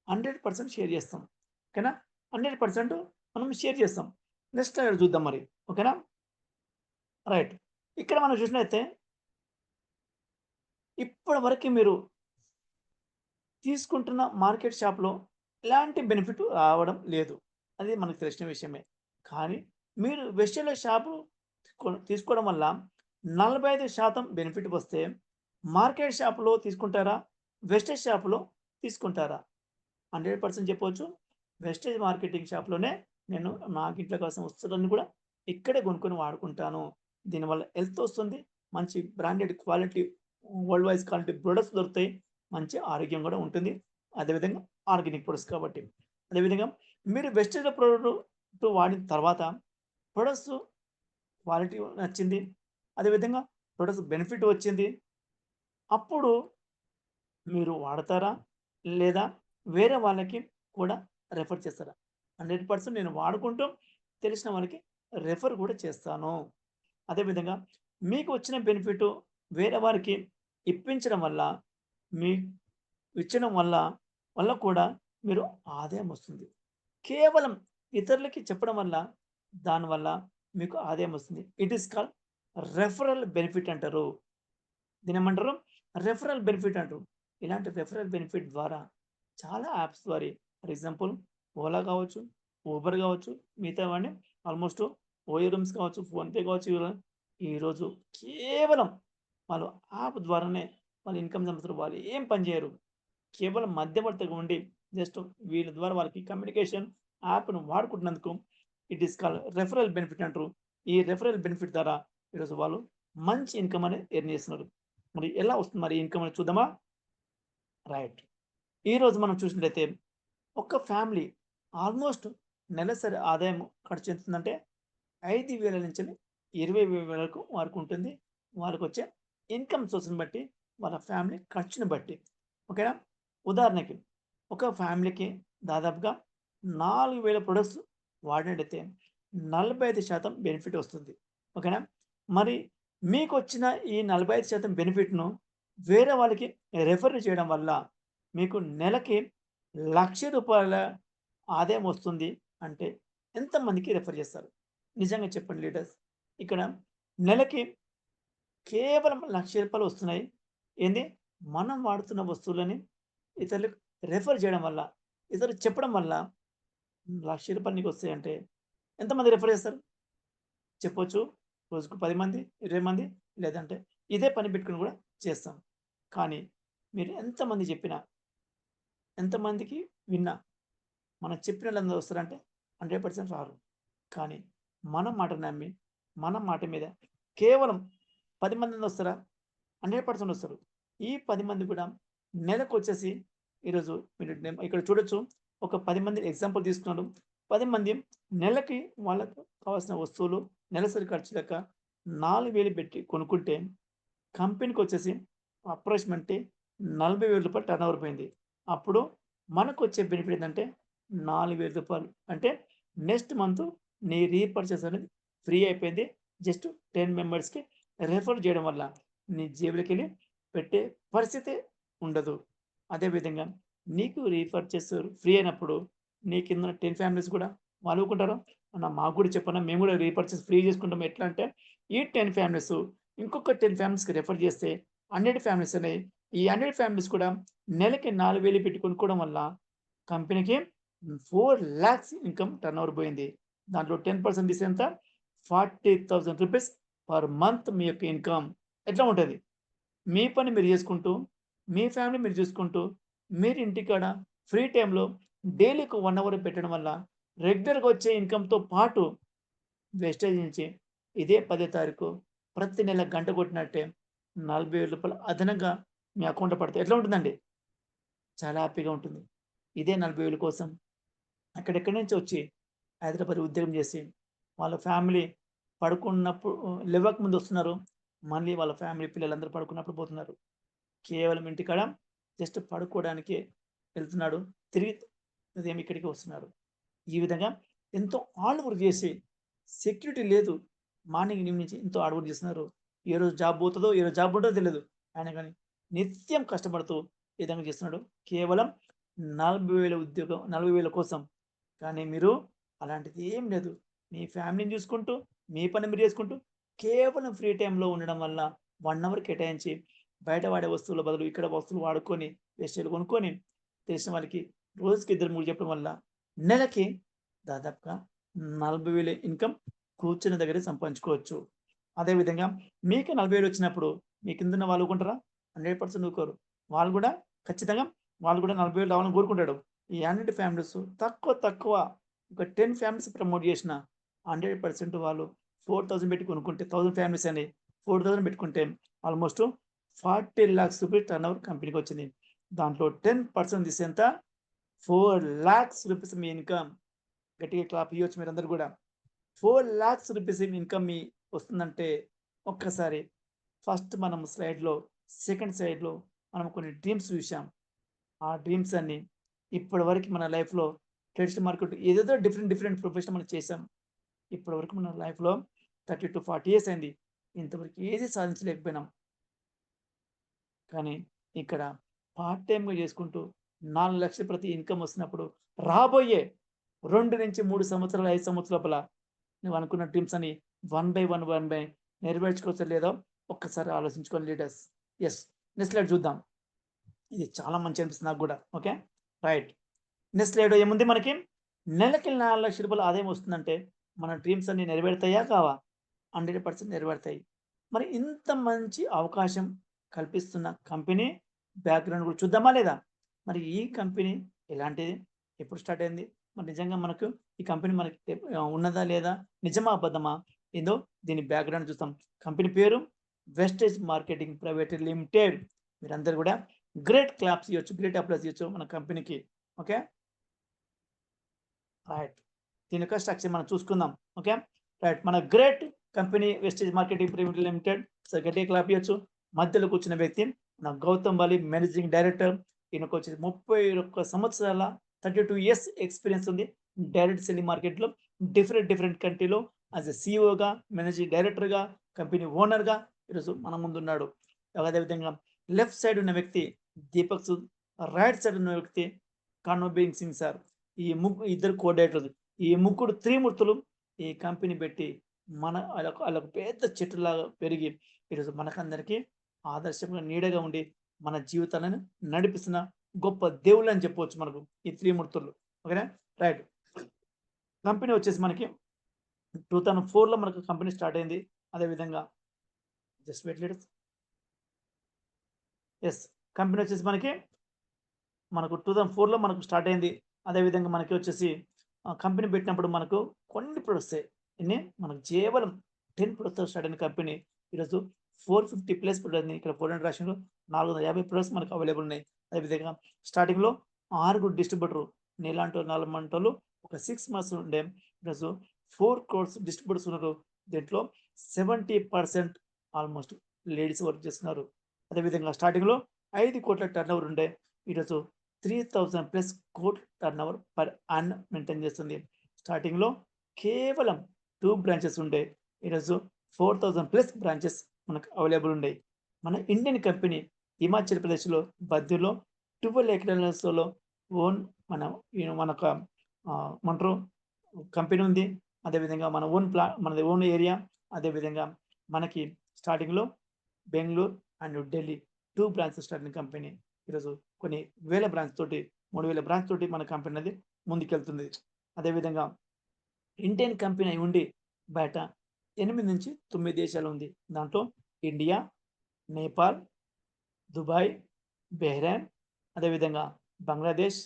100% షేర్ చేస్తాం. ఓకేనా? 100% మనం షేర్ చేస్తాం. నెక్స్ట్ స్లైడ్ చూద్దాం మరి. ఓకేనా? రైట్. ఇక్కడ మనం చూసినట్టయితే ఇప్పటి వరకి మీరు తీసుకుంటున్న మార్కెట్ షాప్‌లో ఎలాంటి బెనిఫిట్ రావడం లేదు. అది మనకు తెలిసిన విషయమే. కానీ మీరు వెస్టేజ్‌లో షాపు తీసుకోవడం వల్ల 45% బెనిఫిట్ వస్తే మార్కెట్ షాప్‌లో తీసుకుంటారా? వెస్టేజ్ షాప్‌లో తీసుకుంటారా? 100% చెప్పొచ్చు. వెస్టేజ్ మార్కెటింగ్ షాప్‌లోనే నేను నాకు ఇంట్లో కావాల్సిన వస్తువులన్నీ కూడా ఇక్కడే కొనుక్కొని వాడుకుంటాను. దీనివల్ల హెల్త్ వస్తుంది. మంచి branded quality worldwide quality products దొరుకుతాయి. మంచి ఆరోగ్యం కూడా ఉంటుంది. అదేవిధంగా ఆర్గానిక్ ప్రొడక్ట్స్ కాబట్టి. అదేవిధంగా మీరు వెస్టేజ్ ప్రొడక్ట్ వాడిన తర్వాత ప్రొడక్ట్స్ క్వాలిటీ నచ్చింది, అదేవిధంగా ప్రొడక్ట్స్ బెనిఫిట్ వచ్చింది. అప్పుడు మీరు వాడతారా? లేదా వేరే వాళ్ళకి కూడా రెఫర్ చేస్తారా? 100% నేను వాడుకుంటూ తెలిసిన వాళ్ళకి రెఫర్ కూడా చేస్తాను. అదేవిధంగా మీకు వచ్చిన బెనిఫిటు వేరే వారికి ఇప్పించడం వల్ల, మీ ఇచ్చడం వల్ల కూడా మీరు ఆదాయం వస్తుంది. కేవలం ఇతరులకి చెప్పడం వల్ల, దానివల్ల మీకు ఆదాయం వస్తుంది. It is called referral benefit అంటారు. దీన్నేమంటారు? రెఫరల్ బెనిఫిట్ అంటారు. ఇలాంటి రెఫరల్ బెనిఫిట్ ద్వారా చాలా యాప్స్ ద్వారా, ఫర్ ఎగ్జాంపుల్ ఓలా కావచ్చు, ఊబర్ కావచ్చు, మిగతావన్నీ ఆల్మోస్ట్ ఓయో రూమ్స్ కావచ్చు, ఫోన్‌పే కావచ్చు, ఈరోజు కేవలం వాళ్ళు యాప్ ద్వారానే వాళ్ళు ఇన్‌కమ్ సంపాదిస్తారు. వాళ్ళు ఏం పని చేయరు. కేవలం మధ్యవర్తిగా ఉండి జస్ట్ వీళ్ళ ద్వారా వాళ్ళకి కమ్యూనికేషన్ యాప్‌ను వాడుకుంటున్నందుకు it is called referral benefit అంటారు. ఈ రెఫరల్ బెనిఫిట్ ద్వారా ఈరోజు వాళ్ళు మంచి ఇన్‌కమ్ అనేది ఎర్న్ చేస్తున్నారు. మరి ఎలా వస్తుంది మరి ఇన్‌కమ్ అనేది చూద్దామా? రైట్. ఈరోజు మనం చూసినట్లయితే ఒక ఫ్యామిలీ ఆల్మోస్ట్ నెలసరి ఆదాయం ఖర్చు ఎంతుందంటే 5,000 నుంచి 20,000 వరకు ఉంటుంది. వాళ్ళకొచ్చే ఇన్‌కమ్ సోర్స్‌ని బట్టి, వాళ్ళ ఫ్యామిలీ ఖర్చుని బట్టి. ఓకేనా? ఉదాహరణకి ఒక ఫ్యామిలీకి దాదాపుగా 4,000 ప్రొడక్ట్స్ వాడినట్టయితే 45% బెనిఫిట్ వస్తుంది. ఓకేనా? మరి మీకొచ్చిన ఈ 45% బెనిఫిట్‌ను వేరే వాళ్ళకి రెఫర్ చేయడం వల్ల మీకు నెలకి రూ. 1,00,000 ఆదాయం వస్తుంది అంటే ఎంతమందికి రెఫర్ చేస్తారు? నిజంగా చెప్పండి లీడర్స్. ఇక్కడ నెలకి కేవలం రూ. 1,00,000 వస్తున్నాయి. ఏంది? మనం వాడుతున్న వస్తువులని ఇతరులకు రెఫర్ చేయడం వల్ల, ఇతరులకు చెప్పడం వల్ల రూ. 1,00,000 నీకొస్తాయంటే ఎంతమంది రెఫర్ చేస్తారు? చెప్పొచ్చు. రోజుకు 10 మంది, 20 మంది, లేదంటే ఇదే పని పెట్టుకొని కూడా చేస్తాం. కానీ మీరు ఎంతమంది చెప్పినా, ఎంతమందికి విన్నా, మనం చెప్పినోళ్ళందరూ వస్తారంటే 100% రారు. కానీ మన మాట నమ్మి, మన మాట మీద కేవలం 10 మందన్నా వస్తారా? 100% వస్తారు. ఈ 10 మంది కూడా నెలకొచ్చేసి ఈరోజు మీరు ఇక్కడ చూడొచ్చు. ఒక 10 మంది ఎగ్జాంపుల్ తీసుకున్నాను. 10 మంది నెలకి వాళ్ళకు కావాల్సిన వస్తువులు నెలసరి ఖర్చు లెక్క 4,000 పెట్టి కొనుక్కుంటే కంపెనీకొచ్చేసి అప్రాక్సిమేట్‌లీ రూ. 40,000 టర్నోవర్ పోయింది. అప్పుడు మనకొచ్చే బెనిఫిట్ ఏందంటే రూ. 4,000 అంటే నెక్స్ట్ మంత్ నీ రీపర్చేస్ అనేది ఫ్రీ అయిపోయింది. జస్ట్ 10 మెంబర్స్‌కి రెఫర్ చేయడం వల్ల నీ జేబులోకెళ్ళి పెట్టే పరిస్థితే ఉండదు. అదే విధంగా నీకు రీపర్చేస్ ఫ్రీ అయినప్పుడు నీ కింద 10 ఫ్యామిలీస్ కూడా వాళ్ళు ఊరుకుంటారా? అన్న మాకు కూడా చెప్పన్నా మేము కూడా రీపర్చేస్ ఫ్రీ చేసుకుంటాం. ఎట్లా అంటే ఈ 10 ఫ్యామిలీస్ ఇంకొక 10 ఫ్యామిలీస్‌కి రెఫర్ చేస్తే 100 ఫ్యామిలీస్ ఉన్నాయి. ఈ 100 ఫ్యామిలీస్ కూడా నెలకి 4,000 పెట్టి కొనుక్కోవడం వల్ల కంపెనీకి 4,00,000 ఇన్‌కమ్ టర్నోవర్ పోయింది. దాంట్లో 10% తీస్తే ఎంత? రూ. 40,000 పర్ మంత్ మీ యొక్క ఇన్‌కమ్. ఎట్లా ఉంటది? మీ పని మీరు చేసుకుంటూ, మీ ఫ్యామిలీ మీరు చూసుకుంటూ, మీరు ఇంటికాడ ఫ్రీ టైమ్‌లో డైలీకి 1 అవర్ పెట్టడం వల్ల రెగ్యులర్‌గా వచ్చే ఇన్‌కమ్‌తో పాటు వేస్టేజ్ నుంచి ఇదే 10వ తారీఖు ప్రతి నెల గంట కొట్టినట్టే రూ. 40,000 అదనంగా మీ అకౌంట్‌లో పడతాయి. ఎట్లా ఉంటుందండి? చాలా హ్యాపీగా ఉంటుంది. ఇదే 40,000 కోసం ఎక్కడెక్కడి నుంచో వచ్చి హైదరాబాద్ ఉద్యోగం చేసి, వాళ్ళ ఫ్యామిలీ పడుకున్నప్పుడు లెవ్వక ముందు వస్తున్నారు. మళ్ళీ వాళ్ళ ఫ్యామిలీ పిల్లలందరూ పడుకున్నప్పుడు పోతున్నారు. కేవలం ఇంటికాడ జస్ట్ పడుకోవడానికే వెళ్తున్నాడు. తిరిగి ఉదయం ఇక్కడికే వస్తున్నాడు. ఈ విధంగా ఎంతో హార్డ్ వర్క్ చేసి సెక్యూరిటీ లేదు. మార్నింగ్, ఈవినింగ్ నుంచి ఎంతో హార్డ్ వర్క్ చేస్తున్నారు. ఏ రోజు జాబ్ పోతదో, ఏ రోజు జాబ్ ఉంటదో తెలీదు. అయినా గాని నిత్యం కష్టపడుతూ ఈ విధంగా చేస్తున్నాడు. కేవలం 40,000 ఉద్యోగం 40,000 కోసం. కానీ మీరు అలాంటిది ఏం లేదు. మీ ఫ్యామిలీని చూసుకుంటూ, మీ పని మీరు చేసుకుంటూ, కేవలం ఫ్రీ టైమ్‌లో ఉండడం వల్ల 1 అవర్ కేటాయించి, బయట వాడే వస్తువుల బదులు ఇక్కడ వస్తువులు వాడుకొని, వేస్టేజ్‌లు కొనుక్కొని, తెలిసిన వాళ్ళకి రోజుకి 2, 3 చెప్పడం వల్ల నెలకి దాదాపుగా 40,000 ఇన్‌కమ్ కూర్చున్న దగ్గరే సంపాదించుకోవచ్చు. అదే విధంగా మీకు 40,000 వచ్చినప్పుడు మీ కిందున్న వాళ్ళు ఊరుకుంటారా? 100% ఊరుకోరు. వాళ్ళు కూడా ఖచ్చితంగా వాళ్ళు కూడా 40,000 రావాలని కోరుకుంటాడు. ఈ 100 ఫ్యామిలీస్ తక్కువ ఒక 10 ఫ్యామిలీస్ ప్రమోట్ చేసిన 100% వాళ్ళు 4,000 పెట్టి కొనుక్కుంటే 1,000 ఫ్యామిలీస్ అని 4,000 పెట్టుకుంటే ఆల్మోస్ట్ 40,00,000 టర్నోవర్ కంపెనీకొచ్చింది. దాంట్లో 10% తీస్తే ఎంత? 4,00,000 మీ ఇన్‌కమ్. గట్టిగా క్లాప్ ఇయ్యొచ్చు మీరందరూ గూడా. 4,00,000 ఇన్‌కమ్ మీ వస్తుందంటే ఒక్కసారి ఫస్ట్ మనం స్లైడ్లో సెకండ్ స్లైడ్లో మనం కొన్ని డ్రీమ్స్ చూసాం. ఆ డ్రీమ్స్ అన్ని ఇప్పటి వరకు మన లైఫ్లో ట్రెడిషనల్ మార్కెట్ ఏదేదో డిఫరెంట్ ప్రొఫెషన్ మనం చేసాం. ఇప్పటి వరకు మన లైఫ్లో 30 to 40 ఇయర్స్ అయింది. ఇంతవరకు ఏది సాధించలేకపోయినాం. కానీ ఇక్కడ పార్ట్ టైమ్‌గా చేసుకుంటూ 4 లక్షలు ప్రతి ఇన్కమ్ వస్తున్నప్పుడు రాబోయే 2-3 సంవత్సరాలు, 5 సంవత్సరాల లోపల నువ్వు అనుకున్న డ్రీమ్స్ అని వన్ బై నెరవేర్చుకోవచ్చో లేదో ఒక్కసారి ఆలోచించుకోండి లీడర్స్. యెస్. నెక్స్ట్ స్లైడ్ చూద్దాం. ఇది చాలా మంచి అనిపిస్తుంది నాకు కూడా. ఓకే. రైట్. నెక్స్ట్ స్లైడ్ ఏముంది మనకి? నెలకి 4 లక్షల రూపాయలు ఆదాయం వస్తుందంటే మన డ్రీమ్స్ అన్ని నెరవేరుతాయా కావా? 100% నెరవేరుతాయి. మరి ఇంత మంచి అవకాశం కల్పిస్తున్న కంపెనీ బ్యాక్‌గ్రౌండ్ కూడా చూద్దామా లేదా? మరి ఈ కంపెనీ ఎలాంటిది? ఎప్పుడు స్టార్ట్ అయింది? మరి నిజంగా మనకు ఈ కంపెనీ మనకి ఉన్నదా లేదా? నిజమా? అబద్ధమా? ఏందో దీని బ్యాక్‌గ్రౌండ్ చూస్తాం. కంపెనీ పేరు వెస్టేజ్ మార్కెటింగ్ ప్రైవేట్ లిమిటెడ్. మీరందరూ కూడా గ్రేట్ క్లాప్స్ ఇవ్వచ్చు, గ్రేట్ అప్లాస్ ఇవ్వచ్చు మన కంపెనీకి. ఓకే. రైట్. దీని యొక్క స్ట్రక్చర్ మనం చూసుకుందాం. ఓకే. రైట్. మన great company wastage marketing private limited. So గట్టిగా క్లాప్ ఇవ్వచ్చు. మధ్యలో కూర్చున్న వ్యక్తి మన గౌతమ్ బాలి మేనేజింగ్ డైరెక్టర్. ఈయనకు వచ్చేసి 31 సంవత్సరాల 32 ఇయర్స్ ఎక్స్పీరియన్స్ ఉంది. డైరెక్ట్ సెల్లింగ్ మార్కెట్లో డిఫరెంట్ కంట్రీలో యాజ్ ఎ సిఇఓగా, మేనేజింగ్ డైరెక్టర్గా, కంపెనీ ఓనర్గా ఈరోజు మన ముందున్నాడు. అదేవిధంగా లెఫ్ట్ సైడ్ ఉన్న వ్యక్తి దీపక్ సూద్, రైట్ సైడ్ ఉన్న వ్యక్తి కాన్వబీన్ సింగ్ సార్. ఈ ఇద్దరు కోఆర్డినేటర్స్. ఈ ముగ్గురు త్రిమూర్తులు ఈ కంపెనీ పెట్టి మన వాళ్ళకు పెద్ద చెట్టులాగా పెరిగి ఈరోజు మనకందరికీ ఆదర్శంగా నీడగా ఉండి మన జీవితాలను నడిపిస్తున్న గొప్ప దేవుళ్ళు అని చెప్పవచ్చు మనకు ఈ త్రిమూర్తులు. ఓకేనా. రైట్. కంపెనీ వచ్చేసి మనకి 2004లో మనకు కంపెనీ స్టార్ట్ అయింది. అదేవిధంగా just wait leaders. Yes. Company వచ్చేసి మనకు 2004లో మనకు స్టార్ట్ అయింది. అదేవిధంగా మనకి వచ్చేసి కంపెనీ పెట్టినప్పుడు మనకు కొన్ని ప్రొడక్ట్సే ఎన్ని మనకు కేవలం 10 ప్రొడక్ట్స్ స్టార్ట్ అయిన కంపెనీ ఈరోజు 450+ ప్రొడక్ట్ని ఇక్కడ 400 రాష్ట్రంలో 450 ప్రొడక్ట్స్ మనకు అవైలబుల్ ఉన్నాయి. అదేవిధంగా స్టార్టింగ్లో 6 డిస్ట్రిబ్యూటర్ నీలాంటి 4 మంటలు ఒక 6 మంత్స్ ఉండే ఈరోజు 4 crores డిస్ట్రిబ్యూటర్స్ ఉన్నారు. దీంట్లో 70% ఆల్మోస్ట్ లేడీస్ వర్క్ చేస్తున్నారు. అదేవిధంగా స్టార్టింగ్లో 5 కోట్ల టర్నోవర్ ఉండే ఈరోజు 3000+ కోట్ల టర్నోవర్ పర్ యానం మెయింటైన్ చేస్తుంది. స్టార్టింగ్లో కేవలం 2 బ్రాంచెస్ ఉండే ఈరోజు 4000+ బ్రాంచెస్ మనకు అవైలబుల్ ఉన్నాయి. మన ఇండియన్ కంపెనీ హిమాచల్ ప్రదేశ్లో బద్దిలో 12 ఎకరాలలో ఓన్ మనకు మనరు కంపెనీ ఉంది. అదేవిధంగా మన మనది ఓన్ ఏరియా. అదేవిధంగా మనకి స్టార్టింగ్లో Bengaluru and Delhi 2 branches start అయిన కంపెనీ ఈరోజు కొన్ని వేల బ్రాంచ్ తోటి 3000 బ్రాంచ్ తోటి మన కంపెనీ అనేది ముందుకెళ్తుంది. అదేవిధంగా ఇండియన్ కంపెనీ అయి ఉండి బయట 8-9 దేశాలు ఉంది. దాంట్లో ఇండియా, నేపాల్, దుబాయ్, బెహ్రెయిన్, అదేవిధంగా బంగ్లాదేశ్,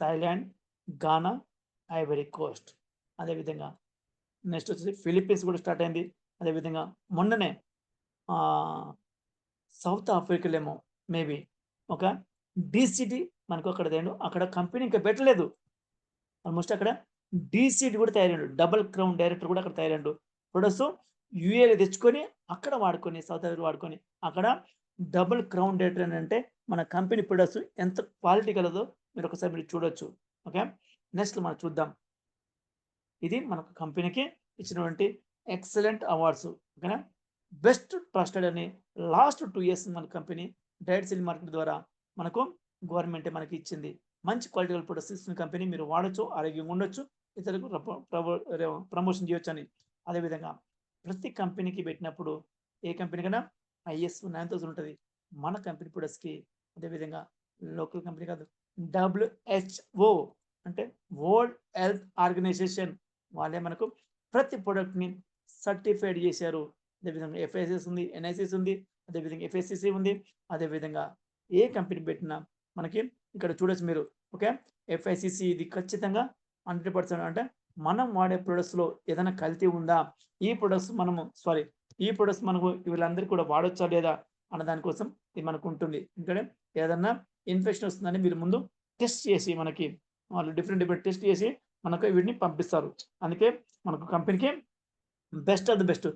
థాయిలాండ్, గానా, ఐవరీ కోస్ట్. అదేవిధంగా నెక్స్ట్ వచ్చేసి ఫిలిప్పీన్స్ కూడా స్టార్ట్ అయింది. అదేవిధంగా మొన్ననే సౌత్ ఆఫ్రికాలేమో మేబీ ఒక డీసీటీ మనకు అక్కడ కంపెనీ ఇంకా పెట్టలేదు. ఆల్మోస్ట్ అక్కడ డీసీటీ కూడా తయారైండు. డబుల్ క్రౌన్ డైరెక్టర్ కూడా అక్కడ తయారైండు. ప్రొడక్ట్స్ యూఏలో తెచ్చుకొని అక్కడ వాడుకొని సౌత్ ఆఫ్రికా వాడుకొని అక్కడ డబుల్ క్రౌన్ డైరెక్టర్ అని అంటే మన కంపెనీ ప్రొడక్ట్స్ ఎంత క్వాలిటీ కలదో మీరు చూడొచ్చు. ఓకే. నెక్స్ట్ మనం చూద్దాం. ఇది మనకు కంపెనీకి ఇచ్చినటువంటి ఎక్సలెంట్ అవార్డ్స్. ఓకేనా. బెస్ట్ ట్రస్టెడ్ అని లాస్ట్ 2 years మన కంపెనీ డైరెక్ట్ సెల్లింగ్ మార్కెట్ ద్వారా మనకు గవర్నమెంట్ మనకి ఇచ్చింది. మంచి క్వాలిటీ ప్రొడక్ట్స్ ఇస్తున్న కంపెనీ మీరు వాడచ్చు, ఆరోగ్యంగా ఉండొచ్చు, ఇతరులకు ప్రమోషన్ చేయొచ్చు అని. అదేవిధంగా ప్రతి కంపెనీకి పెట్టినప్పుడు ఏ కంపెనీకైనా ISO 9000 ఉంటుంది. మన కంపెనీ ప్రొడక్ట్స్కి అదేవిధంగా లోకల్ కంపెనీ కాదు, WHO అంటే వరల్డ్ హెల్త్ ఆర్గనైజేషన్ వాళ్ళే మనకు ప్రతి ప్రోడక్ట్ని సర్టిఫైడ్ చేశారు. అదేవిధంగా FSS ఉంది, NICS ఉంది, అదేవిధంగా FSCC ఉంది. అదేవిధంగా ఏ కంపెనీ పెట్టినా మనకి ఇక్కడ చూడొచ్చు మీరు. ఓకే. FICC ఇది ఖచ్చితంగా 100% అంటే మనం వాడే ప్రొడక్ట్స్లో ఏదైనా కల్తీ ఉందా, ఈ ప్రొడక్ట్స్ మనకు వీళ్ళందరికీ కూడా వాడొచ్చా లేదా అన్న దానికోసం ఇది మనకు ఉంటుంది. ఎందుకంటే ఏదన్నా ఇన్ఫెక్షన్ వస్తుందని మీరు ముందు టెస్ట్ చేసి మనకి వాళ్ళు డిఫరెంట్ టెస్ట్ చేసి మనకు వీటిని పంపిస్తారు. అందుకే మనకు కంపెనీకి బెస్ట్ ఆఫ్ ది బెస్ట్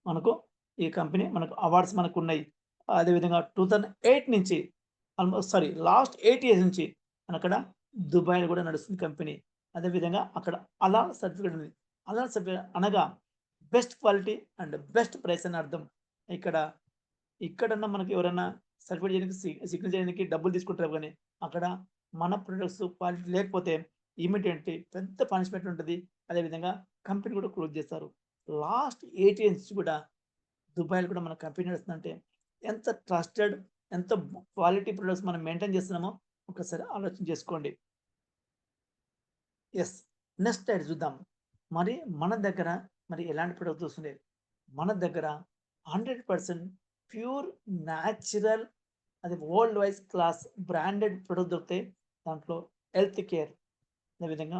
మనకు ఈ కంపెనీ మనకు అవార్డ్స్ మనకు ఉన్నాయి. అదేవిధంగా 2008 నుంచి లాస్ట్ 8 ఇయర్స్ నుంచి అక్కడ దుబాయ్‌లో కూడా నడుస్తుంది కంపెనీ. అదేవిధంగా అక్కడ హలాల్ సర్టిఫికేట్ ఉంది. హలాల్ సర్టిఫికేట్ అనగా best quality and best price అని అర్థం. ఇక్కడ ఇక్కడన్నా మనకి ఎవరన్నా సర్టిఫికేట్ చేయడానికి సిగ్నేచర్ చేయడానికి డబ్బులు తీసుకుంటారు గానీ, అక్కడ మన ప్రొడక్ట్స్ క్వాలిటీ లేకపోతే ఇమ్మీడియేట్‌లీ పెద్ద పనిష్మెంట్ ఉంటది. అదేవిధంగా కంపెనీ కూడా క్లోజ్ చేస్తారు. లాస్ట్ 8 ఇయర్స్ నుంచి కూడా దుబాయ్‌లో కూడా మన కంపెనీ నడుస్తుందంటే ఎంత ట్రస్టెడ్, ఎంత క్వాలిటీ ప్రొడక్ట్స్ మనం మెయింటైన్ చేస్తున్నామో ఒకసారి ఆలోచన చేసుకోండి. యెస్. నెక్స్ట్ స్లైడ్ చూద్దాం. మరి మన దగ్గర మరి ఎలాంటి ప్రొడక్ట్స్ వస్తున్నాయి? మన దగ్గర 100% ప్యూర్ న్యాచురల్ అది world wide class branded product దొరుకుతాయి. దాంట్లో హెల్త్ కేర్, అదేవిధంగా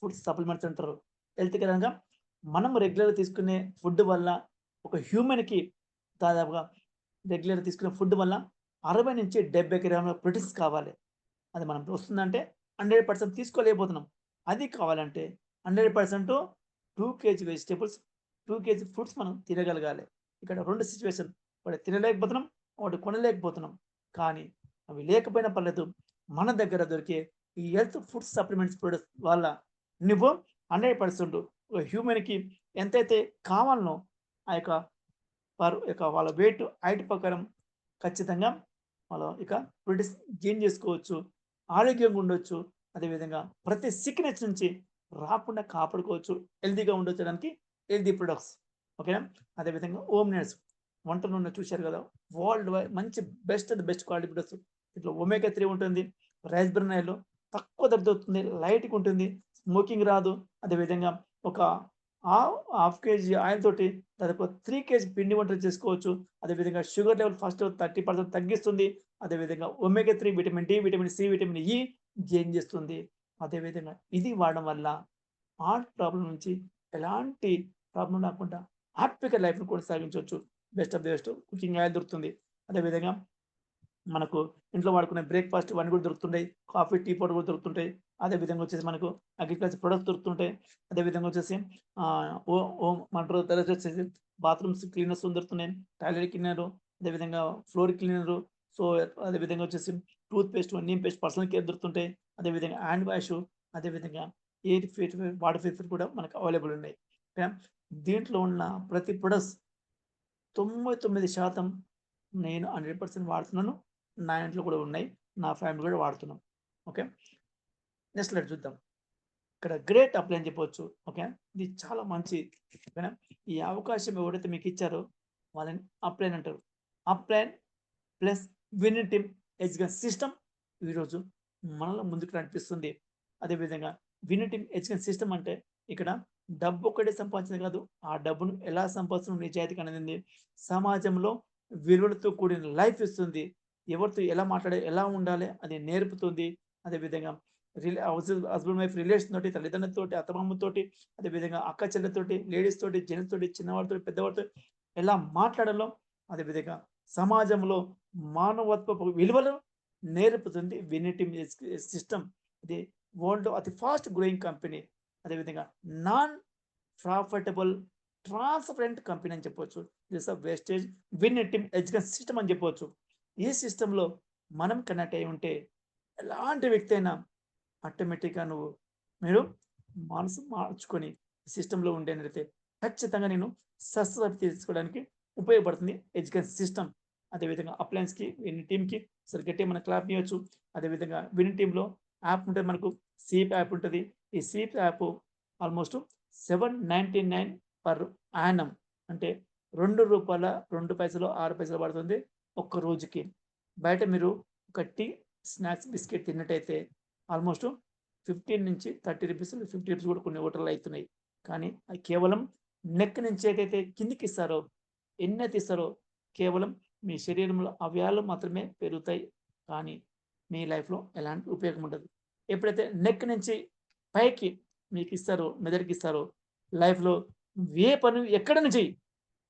ఫుడ్ సప్లిమెంట్స్ అంటారు. హెల్త్ కేర్ అనగా మనం రెగ్యులర్‌గా తీసుకునే ఫుడ్ వల్ల ఒక హ్యూమన్‌కి దాదాపుగా రెగ్యులర్‌గా తీసుకునే ఫుడ్ వల్ల 60-70 గ్రాముల ప్రోటీన్స్ కావాలి. అది మనం వస్తుందంటే 100% తీసుకోలేకపోతున్నాం. అది కావాలంటే 100% 2 కేజీ వెజిటబుల్స్, 2 కేజీ ఫ్రూట్స్ మనం తినగలగాలి. ఇక్కడ 2 సిట్యుయేషన్ ఒకటి తినలేకపోతున్నాం, ఒకటి కొనలేకపోతున్నాం. కానీ అవి లేకపోయినా పర్లేదు. మన దగ్గర దొరికే ఈ హెల్త్ ఫుడ్ సప్లిమెంట్స్ ప్రొడక్ట్స్ వల్ల నువ్వు 100% ఒక హ్యూమన్‌కి ఎంతైతే కావాలనో ఆ యొక్క వాళ్ళ వెయిట్, హైట్ ప్రకారం ఖచ్చితంగా వాళ్ళు ఇక ప్రోటీన్స్ గెయిన్ చేసుకోవచ్చు. ఆరోగ్యంగా ఉండొచ్చు. అదేవిధంగా ప్రతి సిక్‌నెస్ నుంచి రాకుండా కాపాడుకోవచ్చు. హెల్తీగా ఉండొచ్చడానికి హెల్తీ ప్రొడక్ట్స్. ఓకేనా? అదేవిధంగా హోమ్ నీడ్స్ వంట నూనె చూశారు కదా! వరల్డ్ వైడ్ మంచి బెస్ట్ క్వాలిటీ ప్రొడక్ట్స్. ఇట్లా ఒమేగా 3 ఉంటుంది. రైస్ బ్రాన్ ఆయిల్ తక్కువ ధర దొరుకుతుంది. లైట్‌గా ఉంటుంది. స్మోకింగ్ రాదు. అదేవిధంగా ఒక హాఫ్ కేజీ ఆయిల్ తోటి దాదాపు 3 కేజీ పిండి వంటలు చేసుకోవచ్చు. అదేవిధంగా షుగర్ లెవెల్ ఫస్ట్ 30% తగ్గిస్తుంది. అదేవిధంగా omega 3 vitamin D, vitamin C, vitamin E gain చేస్తుంది. అదేవిధంగా ఇది వాడడం వల్ల హార్ట్ ప్రాబ్లమ్ నుంచి ఎలాంటి ప్రాబ్లమ్ రాకుండా హ్యాపీగా లైఫ్‌ని కొనసాగించొచ్చు. Best of the best cooking oil దొరుకుతుంది. అదేవిధంగా మనకు ఇంట్లో వాడుకునే బ్రేక్‌ఫాస్ట్ ఇవన్నీ కూడా దొరుకుతుంటాయి. కాఫీ, టీ పౌడర్ కూడా దొరుకుతుంటాయి. అదే విధంగా వచ్చేసి మనకు అగ్రికల్చర్ ప్రొడక్ట్స్ దొరుకుతుంటాయి. అదే విధంగా వచ్చేసి ఆహ్, ఓ హోమ్ ఏమంటారు తర్వాత వచ్చేసి బాత్రూమ్స్ క్లీనర్స్ దొరుకుతున్నాయి. టాయిలెట్ క్లీనరు, అదేవిధంగా ఫ్లోర్ క్లీనరు. సో, అదే విధంగా వచ్చేసి toothpaste, neem paste, personal care దొరుకుతుంటాయి. అదే విధంగా హ్యాండ్ వాషు, అదే విధంగా ఎయిర్ ప్యూరిఫైయర్, వాటర్ ప్యూరిఫైయర్ కూడా మనకు అవైలబుల్ ఉన్నాయి. ఓకే. దీంట్లో ఉన్న ప్రతి ప్రొడక్ట్స్ 99% నేను 100% వాడుతున్నాను. నా ఇంట్లో కూడా ఉన్నాయి. నా ఫ్యామిలీ కూడా వాడుతున్నాం. ఓకే. నెక్స్ట్ స్లైడ్ చూద్దాం. ఇక్కడ గ్రేట్ అప్లై అని చెప్పొచ్చు. ఓకే. ఇది చాలా మంచి ఓకేనా. ఈ అవకాశం ఎవరైతే మీకు ఇచ్చారో వాళ్ళని అప్లైన్ అంటారు. Upline plus winning team education system ఈరోజు మనలో ముందుకు నడిపిస్తుంది. అదేవిధంగా విన్నింగ్ టీమ్ ఎడ్యుకేషన్ సిస్టమ్ అంటే ఇక్కడ డబ్బు ఒక్కటే సంపాదించింది కాదు. ఆ డబ్బును ఎలా సంపాదించడం నిజాయితీగా అనేది సమాజంలో విలువలతో కూడిన లైఫ్ ఇస్తుంది. ఎవరితో ఎలా మాట్లాడాలి, ఎలా ఉండాలి అది నేర్పుతుంది. అదేవిధంగా హస్బెండ్ వైఫ్ రిలేషన్ తోటి, తల్లిదండ్రులతోటి, అత్తమామలతోటి, అదేవిధంగా అక్క చెల్లెలతోటి, లేడీస్ తోటి, జెంట్స్ తోటి, చిన్నవాళ్ళతోటి, పెద్దవాళ్ళతో ఎలా మాట్లాడాలో, అదేవిధంగా సమాజంలో మానవత్వపు విలువలు నేర్పుతుంది విన్నింగ్ టీమ్ సిస్టమ్. ఇది వరల్డ్‌లో అతి ఫాస్ట్ గ్రోయింగ్ కంపెనీ. అదేవిధంగా నాన్ ప్రాఫిటబుల్ ట్రాన్స్‌పరెంట్ కంపెనీ అని చెప్పొచ్చు. This of wastage winning team education system అని చెప్పొచ్చు. ఈ సిస్టమ్‌లో మనం కనెక్ట్ అయ్యి ఉంటే ఎలాంటి వ్యక్తి అయినా ఆటోమేటిక్‌గా మీరు మనసు మార్చుకొని సిస్టమ్‌లో ఉండేనైతే ఖచ్చితంగా నేను సక్సెస్ తీసుకోవడానికి ఉపయోగపడుతుంది ఎడ్యుకేషన్ సిస్టమ్. అదేవిధంగా అప్లయన్స్‌కి, విన్నింగ్ టీమ్‌కి ఒకసారి గట్టిగా మనం క్లాప్ ఇయ్యొచ్చు. అదేవిధంగా విన్నింగ్ టీమ్‌లో యాప్ ఉంటది మనకు. సీప్ యాప్ ఉంటది. ఈ సీప్ యాప్ ఆల్‌మోస్ట్ 799 పర్ యానమ్ అంటే రూ. 2.02 6 పడుతుంది ఒక్క రోజుకి. బయట మీరు ఒక టీ, స్నాక్స్, బిస్కెట్ తిన్నట్టయితే ఆల్‌మోస్ట్ 15-30 రూపీస్, 50 రూపీస్ కూడా కొన్ని హోటల్‌లో అయితున్నాయి. కానీ అది కేవలం నెక్ నుంచి ఏదైతే కిందకిస్తారో, ఎన్నైతే ఇస్తారో కేవలం మీ శరీరంలో అవయవాలు మాత్రమే పెరుగుతాయి. కానీ మీ లైఫ్‌లో ఎలాంటి ఉపయోగం ఉండదు. ఎప్పుడైతే నెక్ నుంచి పైకి మీకిస్తారో, మెదడుకిస్తారో లైఫ్‌లో ఏ పని ఎక్కడైనా చెయ్యి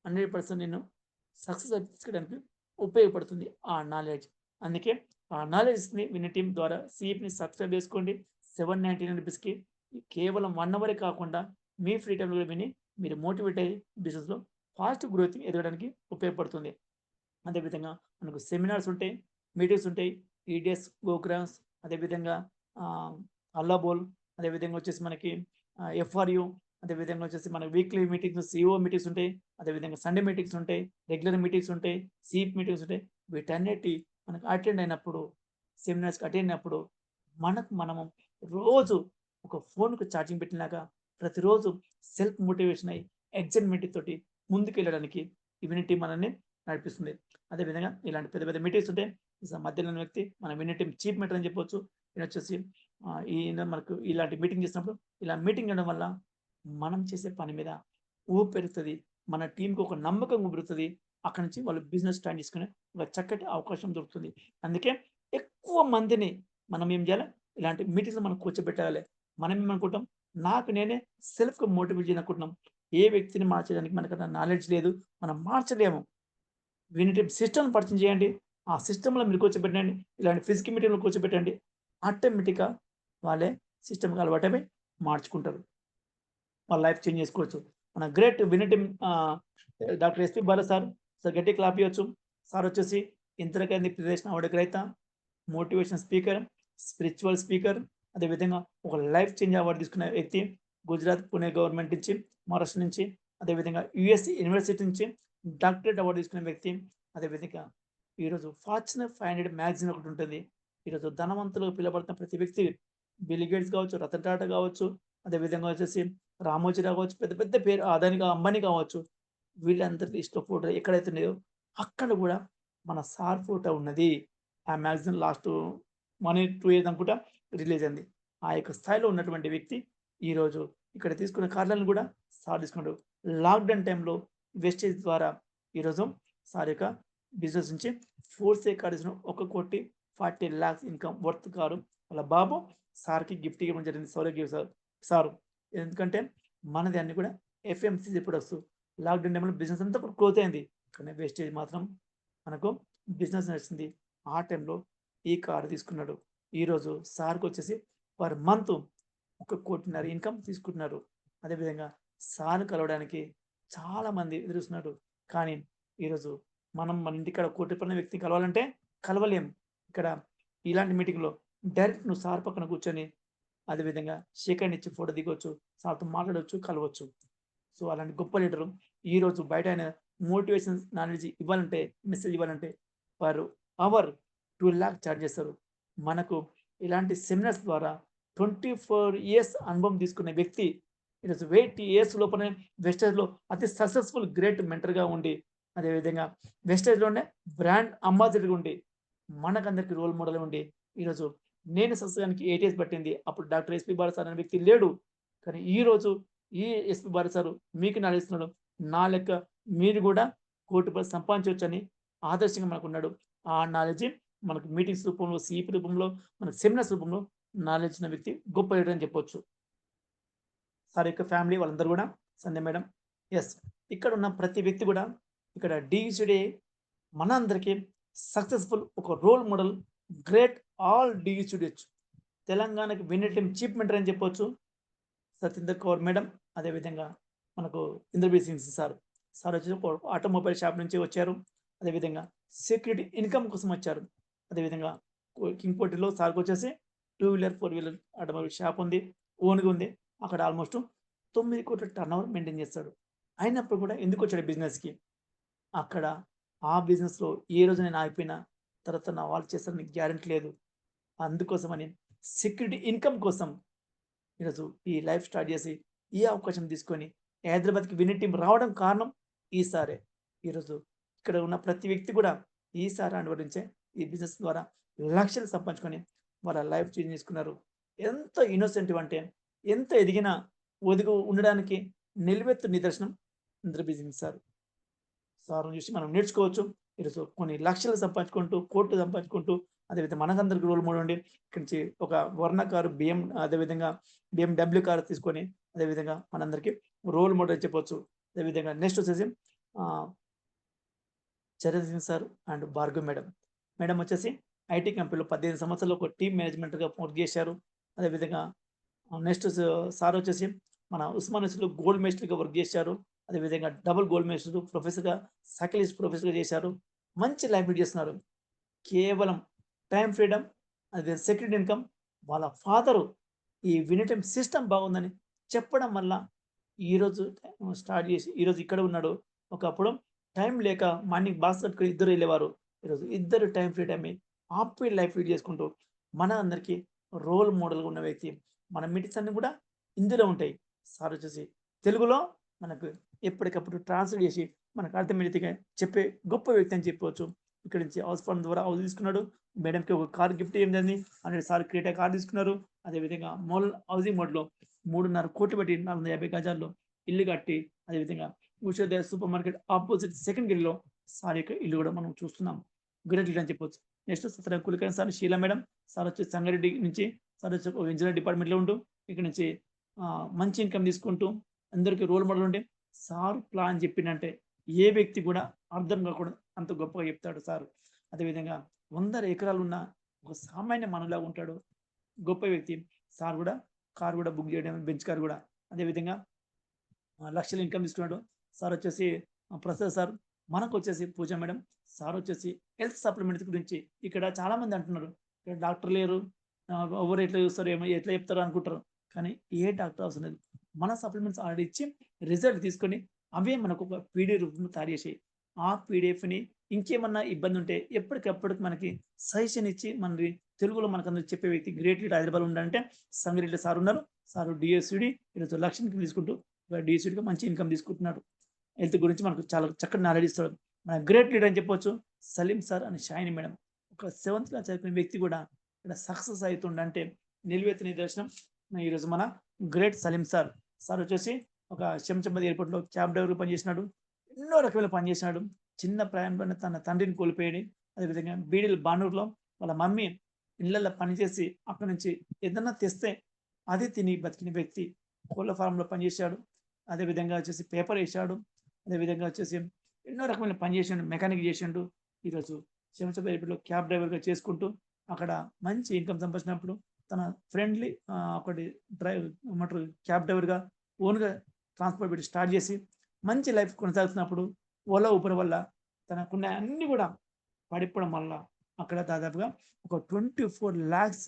100% నేను సక్సెస్ తీసుకోవడానికి ఉపయోగపడుతుంది ఆ నాలెడ్జ్. అందుకే ఆ నాలెడ్జ్‌ని విన్నింగ్ టీమ్ ద్వారా సీప్‌ని సబ్స్క్రైబ్ చేసుకోండి. 799 రూపీస్‌కి కేవలం 1 అవరే కాకుండా మీ ఫ్రీ టైమ్‌లో విని మీరు మోటివేట్ అయ్యి బిజినెస్‌లో ఫాస్ట్ గ్రోత్ ఎదగడానికి ఉపయోగపడుతుంది. అదేవిధంగా మనకు సెమినార్స్ ఉంటాయి, మీటింగ్స్ ఉంటాయి. ఈడిఎస్, గోగ్రామ్స్, అదేవిధంగా ఆహ్, అల్లాబోల్, అదేవిధంగా వచ్చేసి మనకి ఎఫ్ఆర్యు, అదేవిధంగా వచ్చేసి మనకి వీక్లీ మీటింగ్స్, సీఈఓ మీటింగ్స్ ఉంటాయి. అదేవిధంగా సండే మీటింగ్స్ ఉంటాయి, రెగ్యులర్ మీటింగ్స్ ఉంటాయి, సీప్ మీటింగ్స్ ఉంటాయి. వీటన్నిటి మనకు అటెండ్ అయినప్పుడు, సెమినార్స్‌కి అటెండ్ అయినప్పుడు మనకు మనము రోజు ఒక ఫోన్‌కి ఛార్జింగ్ పెట్టినాక ప్రతిరోజు సెల్ఫ్ మోటివేషన్ అయ్యి ఎక్సైట్‌మెంట్ తోటి ముందుకెళ్ళడానికి ఇమ్యూనిటీ మనల్ని నడిపిస్తుంది. అదేవిధంగా ఇలాంటి పెద్ద పెద్ద మీటింగ్స్ ఉంటాయి. మధ్యలో ఉన్న వ్యక్తి మన వినే టీమ్ చీఫ్ మెంటర్ అని చెప్పొచ్చు. ఈయనొచ్చేసి ఈయన మనకు ఇలాంటి మీటింగ్ చేసినప్పుడు ఇలా మీటింగ్ చేయడం వల్ల మనం చేసే పని మీద ఊపు పెరుగుతది. మన టీమ్‌కి ఒక నమ్మకం కుదురుతది. అక్కడి నుంచి వాళ్ళు బిజినెస్ స్టార్ట్ చేసుకునే ఒక చక్కటి అవకాశం దొరుకుతుంది. అందుకే ఎక్కువ మందిని మనం ఏం చేయాలి? ఇలాంటి మీటింగ్స్‌లో మనం కూర్చోబెట్టాలి. మనం ఏమనుకుంటాం? నాకు నేనే సెల్ఫ్‌గా మోటివేట్ చేయాలనుకుంటున్నాం. ఏ వ్యక్తిని మార్చడానికి మనకన్నా నాలెడ్జ్ లేదు. మనం మార్చలేము. వీనిటి సిస్టమ్‌ని పరిచయం చేయండి. ఆ సిస్టమ్‌లో మీరు కూర్చోబెట్టండి. ఇలాంటి ఫిజికల్ మీటింగ్‌లో కూర్చోబెట్టండి. ఆటోమేటిక్‌గా వాళ్ళే సిస్టమ్‌కి అలవాటైపోయి మార్చుకుంటారు. వాళ్ళ లైఫ్ చేంజ్ చేసుకోవచ్చు. మన గ్రేట్ వినటిం డాక్టర్ ఎస్‌పి బాల సార్. సార్ గట్టిగా క్లాప్ ఇయ్యొచ్చు. సార్ వచ్చేసి ఇందిరాగాంధీ ఫెడరేషన్ అవార్డు గ్రహీత, మోటివేషన్ స్పీకర్, స్పిరిచువల్ స్పీకర్, అదేవిధంగా ఒక లైఫ్ చేంజ్ అవార్డు తీసుకున్న వ్యక్తి. గుజరాత్, పుణె గవర్నమెంట్ నుంచి, మహారాష్ట్ర నుంచి, అదేవిధంగా యూఎస్ యూనివర్సిటీ నుంచి డాక్టరేట్ అవార్డు తీసుకున్న వ్యక్తి. అదేవిధంగా ఈరోజు ఫార్చ్యూనర్ 500 మ్యాగజైన్ ఒకటుంటుంది. ఈరోజు ధనవంతులు పిలువబడుతున్న ప్రతి వ్యక్తి బిల్ గేట్స్ కావచ్చు, రతన్ టాటా కావచ్చు, అదేవిధంగా వచ్చేసి రామోజీరావు కావచ్చు, పెద్ద పెద్ద పేరు అదాని అంబానీ కావచ్చు. వీళ్ళందరి లిస్ట్‌లో ఫోటో ఎక్కడైతే ఉన్నాయో అక్కడ గూడా మన సార్ ఫోటో ఉన్నది. ఆ మ్యాగజైన్ లాస్ట్ 1 ఇయర్, 2 ఇయర్స్ అనుకుంటా రిలీజ్ అయింది. ఆ యొక్క స్థాయిలో ఉన్నటువంటి వ్యక్తి ఈరోజు ఇక్కడ తీసుకున్న కార్యాలను గూడా సార్ తీసుకున్నాడు. లాక్‌డౌన్ టైంలో వెస్టేజ్ ద్వారా ఈరోజు సార్ యొక్క బిజినెస్ నుంచి ఫోర్సే కార్ తీసుకున్న 1,40,00,000 ఇన్‌కమ్ వర్త్ కారు వాళ్ళ బాబు సార్‌కి గిఫ్ట్ ఇవ్వడం జరిగింది. Sourav give sir. ఎందుకంటే మనది అన్ని కూడా ఎఫ్ఎంసీజీ ప్రొడక్ట్స్. లాక్‌డౌన్ టైంలో బిజినెస్ అంతా క్లోజ్ అయింది. కానీ వేస్టేజ్ మాత్రం మనకు బిజినెస్ నడిచింది. ఆ టైంలో ఈ కారు తీసుకున్నాడు. ఈరోజు సార్‌కొచ్చేసి పర్ మంత్ 1,50,00,000 ఇన్‌కమ్ తీసుకుంటున్నారు. అదేవిధంగా సార్‌ని కలవడానికి చాలామంది ఎదురుస్తున్నారు. కానీ ఈరోజు మనం మన ఇంటికాడ కోటి వ్యక్తిని కలవాలంటే కలవలేము. ఇక్కడ ఇలాంటి మీటింగ్‌లో డైరెక్ట్ నువ్వు సార్ పక్కన కూర్చొని అదేవిధంగా షేక్ హ్యాండ్ ఇచ్చి ఫోటో దిగొచ్చు. సార్‌తో మాట్లాడొచ్చు, కలవచ్చు. సో, అలాంటి గొప్ప లీడరు ఈరోజు బయట ఆయన మోటివేషన్ నాలెడ్జ్ ఇవ్వాలంటే, మెసేజ్ ఇవ్వాలంటే పర్ అవర్ 2,00,000 చార్జ్ చేస్తారు. మనకు ఇలాంటి సెమినార్స్ ద్వారా 24 ఇయర్స్ అనుభవం తీసుకున్న వ్యక్తి ఈరోజు 80 ఇయర్స్ లోపలనే వెస్టేజ్‌లో అతి సక్సెస్‌ఫుల్ గ్రేట్ మెంటర్‌గా ఉండి, అదేవిధంగా వెస్టేజ్‌లోనే బ్రాండ్ అంబాసిడర్‌గా ఉండి, మనకందరికి రోల్ మోడల్‌గా ఉండి, ఈరోజు నేను సక్సెస్ అవ్వడానికి 8 ఇయర్స్ పట్టింది. అప్పుడు డాక్టర్ ఎస్‌పి బాల సార్ అనే వ్యక్తి లేడు. కానీ ఈరోజు ఈ ఎస్‌పి బాల సారు మీకు నాలెడ్జ్ ఇస్తున్నాడు. నా లెక్క మీరు గూడా ₹1,00,00,000 సంపాదించొచ్చని ఆదర్శంగా మనకున్నాడు. ఆ నాలెడ్జ్ మనకు మీటింగ్స్ రూపంలో, సీపీ రూపంలో, మనకు సెమినార్స్ రూపంలో నాలెడ్జ్ ఉన్న వ్యక్తి గొప్ప లీడర్ అని చెప్పొచ్చు. సార్ యొక్క ఫ్యామిలీ వాళ్ళందరూ గూడా సంధ్య మేడం. యెస్. ఇక్కడున్న ప్రతి వ్యక్తి గూడా ఇక్కడ డీఈసీడే మనందరికీ సక్సెస్‌ఫుల్ ఒక రోల్ మోడల్ గ్రేట్ ఆల్ డీఈసీడీస్ తెలంగాణకి విన్నటిం చీఫ్ మెంటర్ అని చెప్పొచ్చు. సతీందర్ కౌర్ మేడం, అదేవిధంగా మనకు ఇంద్రబీర్ సింగ్ సార్. సార్ వచ్చేసి ఒక ఆటోమొబైల్ షాప్ నుంచి వచ్చారు. అదేవిధంగా సెక్యూరిటీ ఇన్‌కమ్ కోసం వచ్చారు. అదేవిధంగా కింగ్‌కోటిలో సార్‌కొచ్చేసి 2 వీలర్, 4 వీలర్ ఆటోమొబైల్ షాప్ ఉంది. ఓన్‌గా ఉంది. అక్కడ ఆల్‌మోస్ట్ 9,00,00,000 టర్నోవర్ మెయింటైన్ చేస్తాడు. అయినప్పుడు కూడా ఎందుకొచ్చాడు బిజినెస్‌కి? అక్కడ ఆ బిజినెస్‌లో ఏ రోజు నేను ఆగిపోయినా తర్వాత నా వాళ్ళు చేస్తారని గ్యారంటీ లేదు. అందుకోసమని సెక్యూరిటీ ఇన్‌కమ్ కోసం ఈరోజు ఈ లైఫ్ స్టార్ట్ చేసి, ఈ అవకాశం తీసుకొని హైదరాబాద్‌కి విన్నింగ్ టీమ్ రావడం కారణం ఈ సారే. ఈరోజు ఇక్కడ ఉన్న ప్రతి వ్యక్తి కూడా ఈ సార్ అనువరించే ఈ బిజినెస్ ద్వారా లక్షలు సంపాదించుకొని వాళ్ళ లైఫ్ చేంజ్ చేసుకున్నారు. ఎంత ఇన్నోసెంటివ్ అంటే ఎంత ఎదిగినా ఒదిగి ఉండడానికి నిలువెత్తు నిదర్శనం ఇంద్రబీర్ సింగ్ సార్. సార్‌ని చూసి మనం నేర్చుకోవచ్చు. ఈరోజు కొన్ని లక్షలు సంపాదించుకుంటూ, కోట్లు సంపాదించుకుంటూ, అదేవిధంగా మనకందరికి రోల్ మోడల్ ఉండి, ఇక్కడి నుంచి ఒక వర్ణ కారు అదేవిధంగా BMW కారు తీసుకొని, అదేవిధంగా మనందరికి రోల్ మోడల్ అని చెప్పొచ్చు. అదేవిధంగా నెక్స్ట్ వచ్చేసి ఆహ్, Charan Singh sir and Bhargavi madam. Madam వచ్చేసి ఐటీ కంపెనీలో 18 సంవత్సరాలు ఒక టీమ్ మేనేజ్మెంట్‌గా వర్క్ చేశారు. అదేవిధంగా నెక్స్ట్ సార్ వచ్చేసి మన ఉస్మానియాలో గోల్డ్ మెస్టర్‌గా వర్క్ చేశారు. అదేవిధంగా డబుల్ గోల్డ్ మెడలిస్ట్ ప్రొఫెసర్‌గా, సైకాలజిస్ట్ ప్రొఫెసర్‌గా చేశారు. మంచి లైఫ్ లీడ్ చేస్తున్నారు. కేవలం టైమ్ ఫ్రీడమ్, అదే సెక్యూరిటీ ఇన్‌కమ్, వాళ్ళ ఫాదరు ఈ వినిటైమ్ సిస్టమ్ బాగుందని చెప్పడం వల్ల ఈరోజు స్టార్ట్ చేసి ఈరోజు ఇక్కడ ఉన్నాడు. ఒకప్పుడు టైం లేక మార్నింగ్ బాక్స్ కట్టుకొని ఇద్దరు ఎళ్ళేవారు. ఈరోజు ఇద్దరు టైమ్ ఫ్రీడమ్ అయ్యి హ్యాపీ లైఫ్ లీడ్ చేసుకుంటూ మన అందరికీ రోల్ మోడల్‌గా ఉన్న వ్యక్తి. మన మీటింగ్స్ అన్నీ కూడా హిందీలో ఉంటాయి. సార్ వచ్చేసి తెలుగులో మనకు ఎప్పటికప్పుడు ట్రాన్స్‌లేట్ చేసి మనకు అర్థమయ్యేట్టుగా చెప్పే గొప్ప వ్యక్తి అని చెప్పవచ్చు. ఇక్కడి నుంచి హౌస్ ఫండ్ ద్వారా హౌస్ తీసుకున్నాడు. మేడంకి ఒక కార్ గిఫ్ట్ ఇయ్యడం జరిగింది. అలాగే సార్ క్రెటా కార్ తీసుకున్నారు. అదేవిధంగా హౌసింగ్ మోడ్‌లో 3.5 కోట్లు పెట్టి 450 గజాల్లో ఇల్లు కట్టి, అదేవిధంగా Ushodaya super market opposite second గల్లీలో సార్ యొక్క ఇల్లు కూడా మనం చూస్తున్నాం. గ్రేట్ లీడర్ అని చెప్పొచ్చు. Next Satyanarayana Kulkarni sir, Sheela madam, sir వచ్చేసి సంగారెడ్డి నుంచి, సార్ వచ్చి ఒక ఇంజనీరింగ్ డిపార్ట్మెంట్‌లో ఉంటూ ఇక్కడ నుంచి మంచి ఇన్‌కమ్ తీసుకుంటూ అందరికీ రోల్ మోడల్ ఉండి సార్ ప్లాన్ చెప్పిండంటే ఏ వ్యక్తి కూడా అర్థం కాకూడదు అంత గొప్పగా చెప్తాడు సారు. అదేవిధంగా 100 ఎకరాలు ఉన్న ఒక సామాన్య మానవులాగా ఉంటాడు. గొప్ప వ్యక్తి. సార్ కూడా కార్ కూడా బుక్ చేయడం బెంచ్ కార్ కూడా. అదేవిధంగా లక్షలు ఇన్‌కమ్ తీసుకున్నాడు. సార్ వచ్చేసి ప్రసాద్ సార్. మనకొచ్చేసి పూజ మేడం. సార్ వచ్చేసి హెల్త్ సప్లిమెంట్స్ గురించి ఇక్కడ చాలామంది అంటున్నారు. ఇక్కడ డాక్టర్ లేరు. ఎవరు ఎట్లా చూస్తారు ఏమో ఎట్లా చెప్తారో అనుకుంటారు. కానీ ఏ డాక్టర్ అవసరం లేదు. మన సప్లిమెంట్స్ ఆర్డర్ ఇచ్చి రిజల్ట్ తీసుకొని అవే మనకు ఒక పీడీఎఫ్ రూపంలో తయారు చేసి ఆ పీడీఎఫ్‌ని ఇంకేమన్నా ఇబ్బంది ఉంటే ఎప్పటికప్పటికి మనకి సజెషన్ ఇచ్చి మనది తెలుగులో మనకందరికి చెప్పే వ్యక్తి గ్రేట్ లీడర్ హైదరాబాద్‌లో ఉండంటే సంగారెడ్డిలో సార్ ఉన్నారు. సార్ డిఎస్‌సిడి ఈరోజు లక్ష ఇన్‌కమ్ తీసుకుంటూ డిఎస్‌సిడిగా మంచి ఇన్‌కమ్ తీసుకుంటున్నాడు. హెల్త్ గురించి మనకు చాలా చక్కటి నాలెడ్జ్ ఇస్తాడు. మన గ్రేట్ లీడర్ అని చెప్పొచ్చు. Saleem sir and Shahini madam. ఒక సెవెంత్ క్లాస్ చదువుకునే వ్యక్తి కూడా ఇక్కడ సక్సెస్ అవుతుండంటే నిలువెత్తు నిదర్శనం ఈరోజు మన గ్రేట్ సలీం సార్. సార్ వచ్చేసి ఒక శంషాబాద్ ఎయిర్‌పోర్ట్‌లో క్యాబ్ డ్రైవర్‌గా పనిచేసినాడు. ఎన్నో రకాల పని చేసినాడు. చిన్న ప్రాయంలోనే తన తండ్రిని కోల్పోయాడు. అదేవిధంగా బీడీలు బానూరులో వాళ్ళ మమ్మీ ఇళ్ళల్లో పనిచేసి అక్కడి నుంచి ఏదన్నా తెస్తే అది తిని బతికిన వ్యక్తి. కోళ్ల ఫారంలో పనిచేశాడు. అదేవిధంగా వచ్చేసి పేపర్ ఏశాడు. అదేవిధంగా వచ్చేసి ఎన్నో రకమైన పని చేసిండు. మెకానిక్ చేసిండు. ఈరోజు శంషాబాద్ ఎయిర్‌పోర్ట్‌లో క్యాబ్ డ్రైవర్‌గా చేసుకుంటూ అక్కడ మంచి ఇన్‌కమ్ సంపాదించినప్పుడు తన ఫ్రెండ్లీ ఒకటి ఏమంటారు క్యాబ్ డ్రైవర్‌గా ఓన్‌గా ట్రాన్స్‌పోర్ట్ పెట్టి స్టార్ట్ చేసి మంచి లైఫ్ కొనసాగుతున్నప్పుడు ఓలా, ఊబర్ వల్ల తనకున్న అన్నీ కూడా పడిపోవడం వల్ల అక్కడ దాదాపుగా ఒక 24,00,000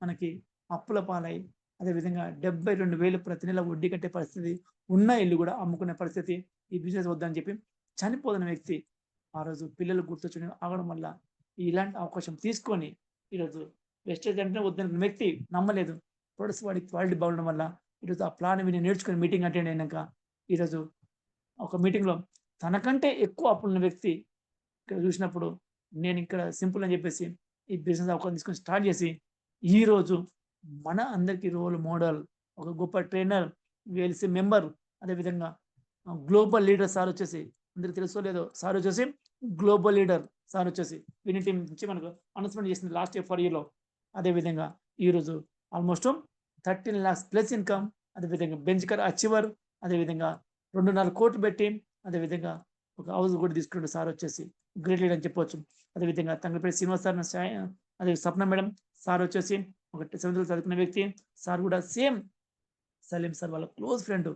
మనకి అప్పుల పాలై, అదేవిధంగా 72,000 ప్రతి నెల వడ్డీ కట్టే పరిస్థితి, ఉన్న ఇల్లు కూడా అమ్ముకునే పరిస్థితి, ఈ బిజినెస్ వద్దని చెప్పి చనిపోతున్న వ్యక్తి ఆ రోజు పిల్లలు గుర్తొచ్చి ఆగడం వల్ల ఇలాంటి అవకాశం తీసుకొని ఈరోజు వెస్టేజ్ అంటే వద్దనుకున్న వ్యక్తి నమ్మలేదు. ప్రొడక్ట్స్ వాడి క్వాలిటీ బాగుండడం వల్ల ఈరోజు ఆ ప్లాన్ విని నేర్చుకొని మీటింగ్ అటెండ్ అయినాక ఈరోజు ఒక మీటింగ్‌లో తనకంటే ఎక్కువ అప్పులున్న వ్యక్తి ఇక్కడ చూసినప్పుడు నేను ఇక్కడ సింపుల్ అని చెప్పేసి ఈ బిజినెస్ అవకాశం తీసుకొని స్టార్ట్ చేసి ఈరోజు మన అందరికీ రోల్ మోడల్, ఒక గొప్ప ట్రైనర్, వీఎల్‌సీ మెంబర్, అదేవిధంగా గ్లోబల్ లీడర్ సార్ వచ్చేసి అందరికి తెలుసో లేదో సార్ వచ్చేసి గ్లోబల్ లీడర్ సార్ వచ్చేసి విని టీమ్ నుంచి మనకు అనౌన్స్‌మెంట్ చేసింది లాస్ట్ ఇయర్‌లో. అదేవిధంగా ఈరోజు ఆల్మోస్ట్ 13,00,000 ప్లస్ ఇన్‌కమ్, అదేవిధంగా బెంచ్ కార్ అచీవర్, అదేవిధంగా 2.5 కోట్లు పెట్టి అదేవిధంగా ఒక హౌస్ కూడా తీసుకున్నాడు సార్ వచ్చేసి. గ్రేట్ లీడర్ అని చెప్పొచ్చు. అదేవిధంగా తంగడిపల్లి శ్రీనివాస్ సార్, అదే సప్న మేడం సార్ వచ్చేసి ఒక సెవెంత్‌లో చదువుకున్న వ్యక్తి. సార్ కూడా సేమ్ సలీం సార్ వాళ్ళ క్లోజ్ ఫ్రెండ్.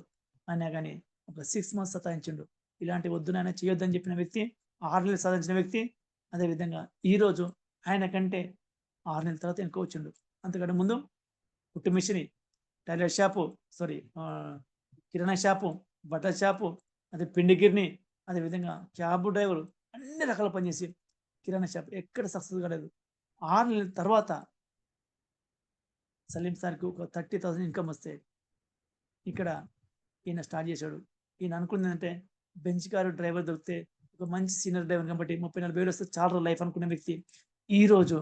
అయినా గాని ఒక 6 మంత్స్ సతాయించిండు. ఇలాంటివి వద్దు నాయన చేయొద్దని చెప్పిన వ్యక్తి, 6 నెలలు సాధించిన వ్యక్తి. అదేవిధంగా ఈరోజు ఆయన కంటే 6 నెలల తర్వాత వెనక్కి వచ్చిండు. అంతకంటే ముందు కుట్టు మిషని, టైలర్ షాపు, సారీ కిరాణా షాపు, బట్టల షాపు, అదే పిండి గిర్ని, అదేవిధంగా క్యాబ్ డ్రైవరు, అన్ని రకాల పని చేసి కిరాణా షాప్ ఎక్కడ సక్సెస్ కాలేదు. 6 నెలల తర్వాత సలీం సార్‌కి ఒక 30,000 ఇన్‌కమ్ వస్తే ఇక్కడ ఈయన స్టార్ట్ చేశాడు. ఈయన అనుకున్నదంటే బెంచ్ కారు డ్రైవర్ దొరికితే ఒక మంచి సీనియర్ డ్రైవర్ కాబట్టి 30, 40 వేలు వస్తే చాలు లైఫ్ అనుకున్న వ్యక్తి ఈరోజు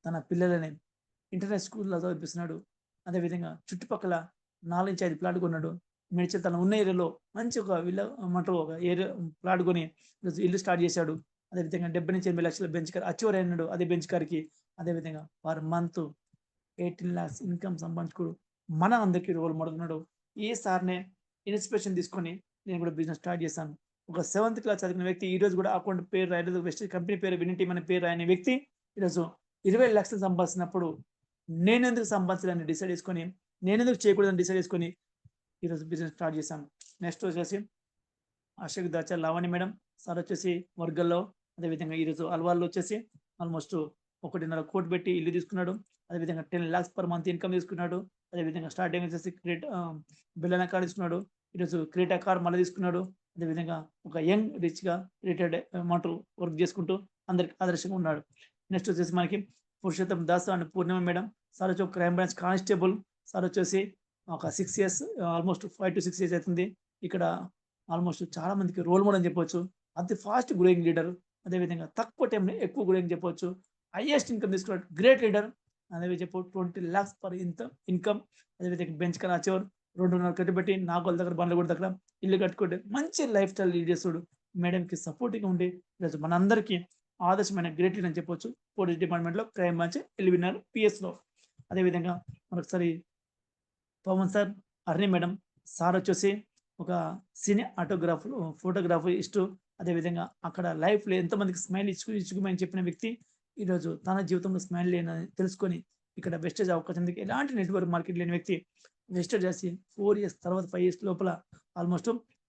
తన పిల్లలని ఇంటర్నేషనల్ స్కూల్‌లో చదివిపిస్తున్నాడు. అదేవిధంగా చుట్టుపక్కల 4-5 ప్లాట్ కొన్నాడు. మేడ్చల్ తన ఉన్న ఏరియాలో మంచి ఒక ఏమంటారు ఒక ఏరియా ప్లాట్ కొని ఈరోజు ఇల్లు స్టార్ట్ చేశాడు. అదేవిధంగా 70-80 లక్షల బెంచ్ కార్ అచీవర్ అయినాడు. అదే బెంచ్ కార్‌కి. అదేవిధంగా పర్ మంత్ 18,00,000 ఇన్‌కమ్ సంపాదించుకోడు. మన అందరికీ రోల్ మోడల్ ఉన్నాడు. ఈ సార్‌నే ఇన్స్పిరేషన్ తీసుకొని నేను కూడా బిజినెస్ స్టార్ట్ చేశాను. ఒక సెవెంత్ క్లాస్ చదివిన వ్యక్తి ఈరోజు కూడా అకౌంట్ పేరు రాయలేదు. వెస్టేజ్ కంపెనీ పేరు విని టీమ్ అనే పేరు రాయని వ్యక్తి ఈరోజు 20,00,000 సంపాదిస్తున్నప్పుడు నేనెందుకు సంపాదించాలని డిసైడ్ చేసుకొని, నేనెందుకు చేయకూడదని డిసైడ్ చేసుకొని ఈరోజు బిజినెస్ స్టార్ట్ చేశాను. నెక్స్ట్ వచ్చేసి అశోక్ దాచా లావణ్య మేడం సార్ వచ్చేసి వర్గంలో, అదేవిధంగా ఈరోజు అల్వాల్లో వచ్చేసి ఆల్మోస్ట్ 1.5 కోటి పెట్టి ఇల్లు తీసుకున్నాడు. అదేవిధంగా 10 లాక్స్ పర్ మంత్ ఇన్కమ్ తీసుకున్నాడు. అదేవిధంగా స్టార్టింగ్ వచ్చేసి బెల్లన కార్ తీసుకున్నాడు. ఈరోజు క్రేటా కార్ మళ్ళీ తీసుకున్నాడు. అదేవిధంగా ఒక యంగ్ రిచ్‌గా రిటైర్డ్ ఏమంటారు వర్క్ చేసుకుంటూ అందరికి ఆదర్శంగా ఉన్నాడు. నెక్స్ట్ వచ్చేసి మనకి Purushottam Das and Purnima madam sir వచ్చి ఒక క్రైమ్ బ్రాంచ్ కానిస్టేబుల్. సార్ వచ్చేసి ఒక 6 ఇయర్స్ ఆల్మోస్ట్ 5-6 ఇయర్స్ అవుతుంది. ఇక్కడ ఆల్మోస్ట్ చాలా మందికి రోల్ మోడల్ అని చెప్పొచ్చు. అతి ఫాస్ట్ గ్రోయింగ్ లీడర్. అదేవిధంగా తక్కువ టైంలో ఎక్కువ గ్రోయింగ్ చెప్పొచ్చు. హైయెస్ట్ ఇన్కమ్ తీసుకున్న గ్రేట్ లీడర్. అదే చెప్పు 20 లాక్స్ పర్ ఇన్కమ్. అదేవిధంగా బెంచ్ కన్నా వచ్చేవారు 2.5 కోట్లు పెట్టి నాగోల్ దగ్గర బండ్లగూడ దగ్గర ఇల్లు కట్టుకుంటే మంచి లైఫ్ స్టైల్ లీడ్ చేస్తుడు. మేడంకి సపోర్టింగ్గా ఉండి ఈరోజు మనందరికీ ఆదర్శమైన గ్రేట్ లీడర్ అని చెప్పొచ్చు. పోలీస్ డిపార్ట్మెంట్లో క్రైమ్ బ్రాంచ్ ఎల్వినార్ పిఎస్లో. అదేవిధంగా మరొకసారి పవన్ సార్, అర్ని మేడం సార్ వచ్చేసి ఒక సినీ ఫోటోగ్రాఫిస్టు. అదేవిధంగా అక్కడ లైఫ్‌లో ఎంతమందికి స్మైల్ ఇచ్చుకోమని చెప్పిన వ్యక్తి ఈరోజు తన జీవితంలో స్మైల్ లేదని తెలుసుకొని ఇక్కడ వెస్టేజ్ అవకాశం ఉంది. ఎలాంటి నెట్‌వర్క్ మార్కెట్ లేని వ్యక్తి వెస్టేజ్ చేసి 4 ఇయర్స్ తర్వాత 5 ఇయర్స్ లోపల ఆల్మోస్ట్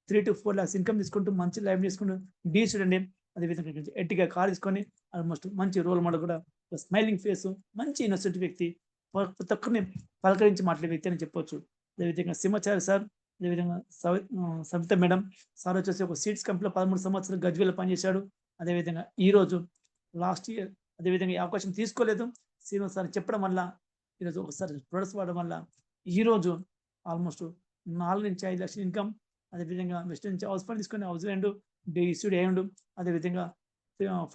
3-4 లాక్స్ ఇన్కమ్ తీసుకుంటూ మంచి లైఫ్ చేసుకుంటూ డీసెంట్ అండి. అదేవిధంగా ఎర్టిగా కార్ తీసుకొని ఆల్మోస్ట్ మంచి రోల్ మోడల్ కూడా స్మైలింగ్ ఫేసు, మంచి ఇన్నోసెంట్ వ్యక్తి. ప్రతి ఒక్కరిని పలకరించి మాట్లాడే వ్యక్తి అని చెప్పొచ్చు. అదేవిధంగా సింహాచారి సార్, అదేవిధంగా సవిత మేడం సార్ వచ్చేసి ఒక సీడ్స్ కంపెనీలో 13 సంవత్సరాలు గజ్వేల్‌లో పనిచేశాడు. అదేవిధంగా ఈరోజు లాస్ట్ ఇయర్ అదేవిధంగా ఈ అవకాశం తీసుకోలేదు. శ్రీనివాస్ సార్ చెప్పడం వల్ల ఈరోజు ఒకసారి ప్రొడక్ట్స్ వాడడం వల్ల ఈరోజు ఆల్మోస్ట్ 4-5 లక్షల ఇన్కమ్. అదేవిధంగా వెస్ట్ నుంచి హౌస్ ఫండ్ తీసుకొని హౌస్ ల్యాండ్ ఇష్యూడ్ అయ్యిండు. అదేవిధంగా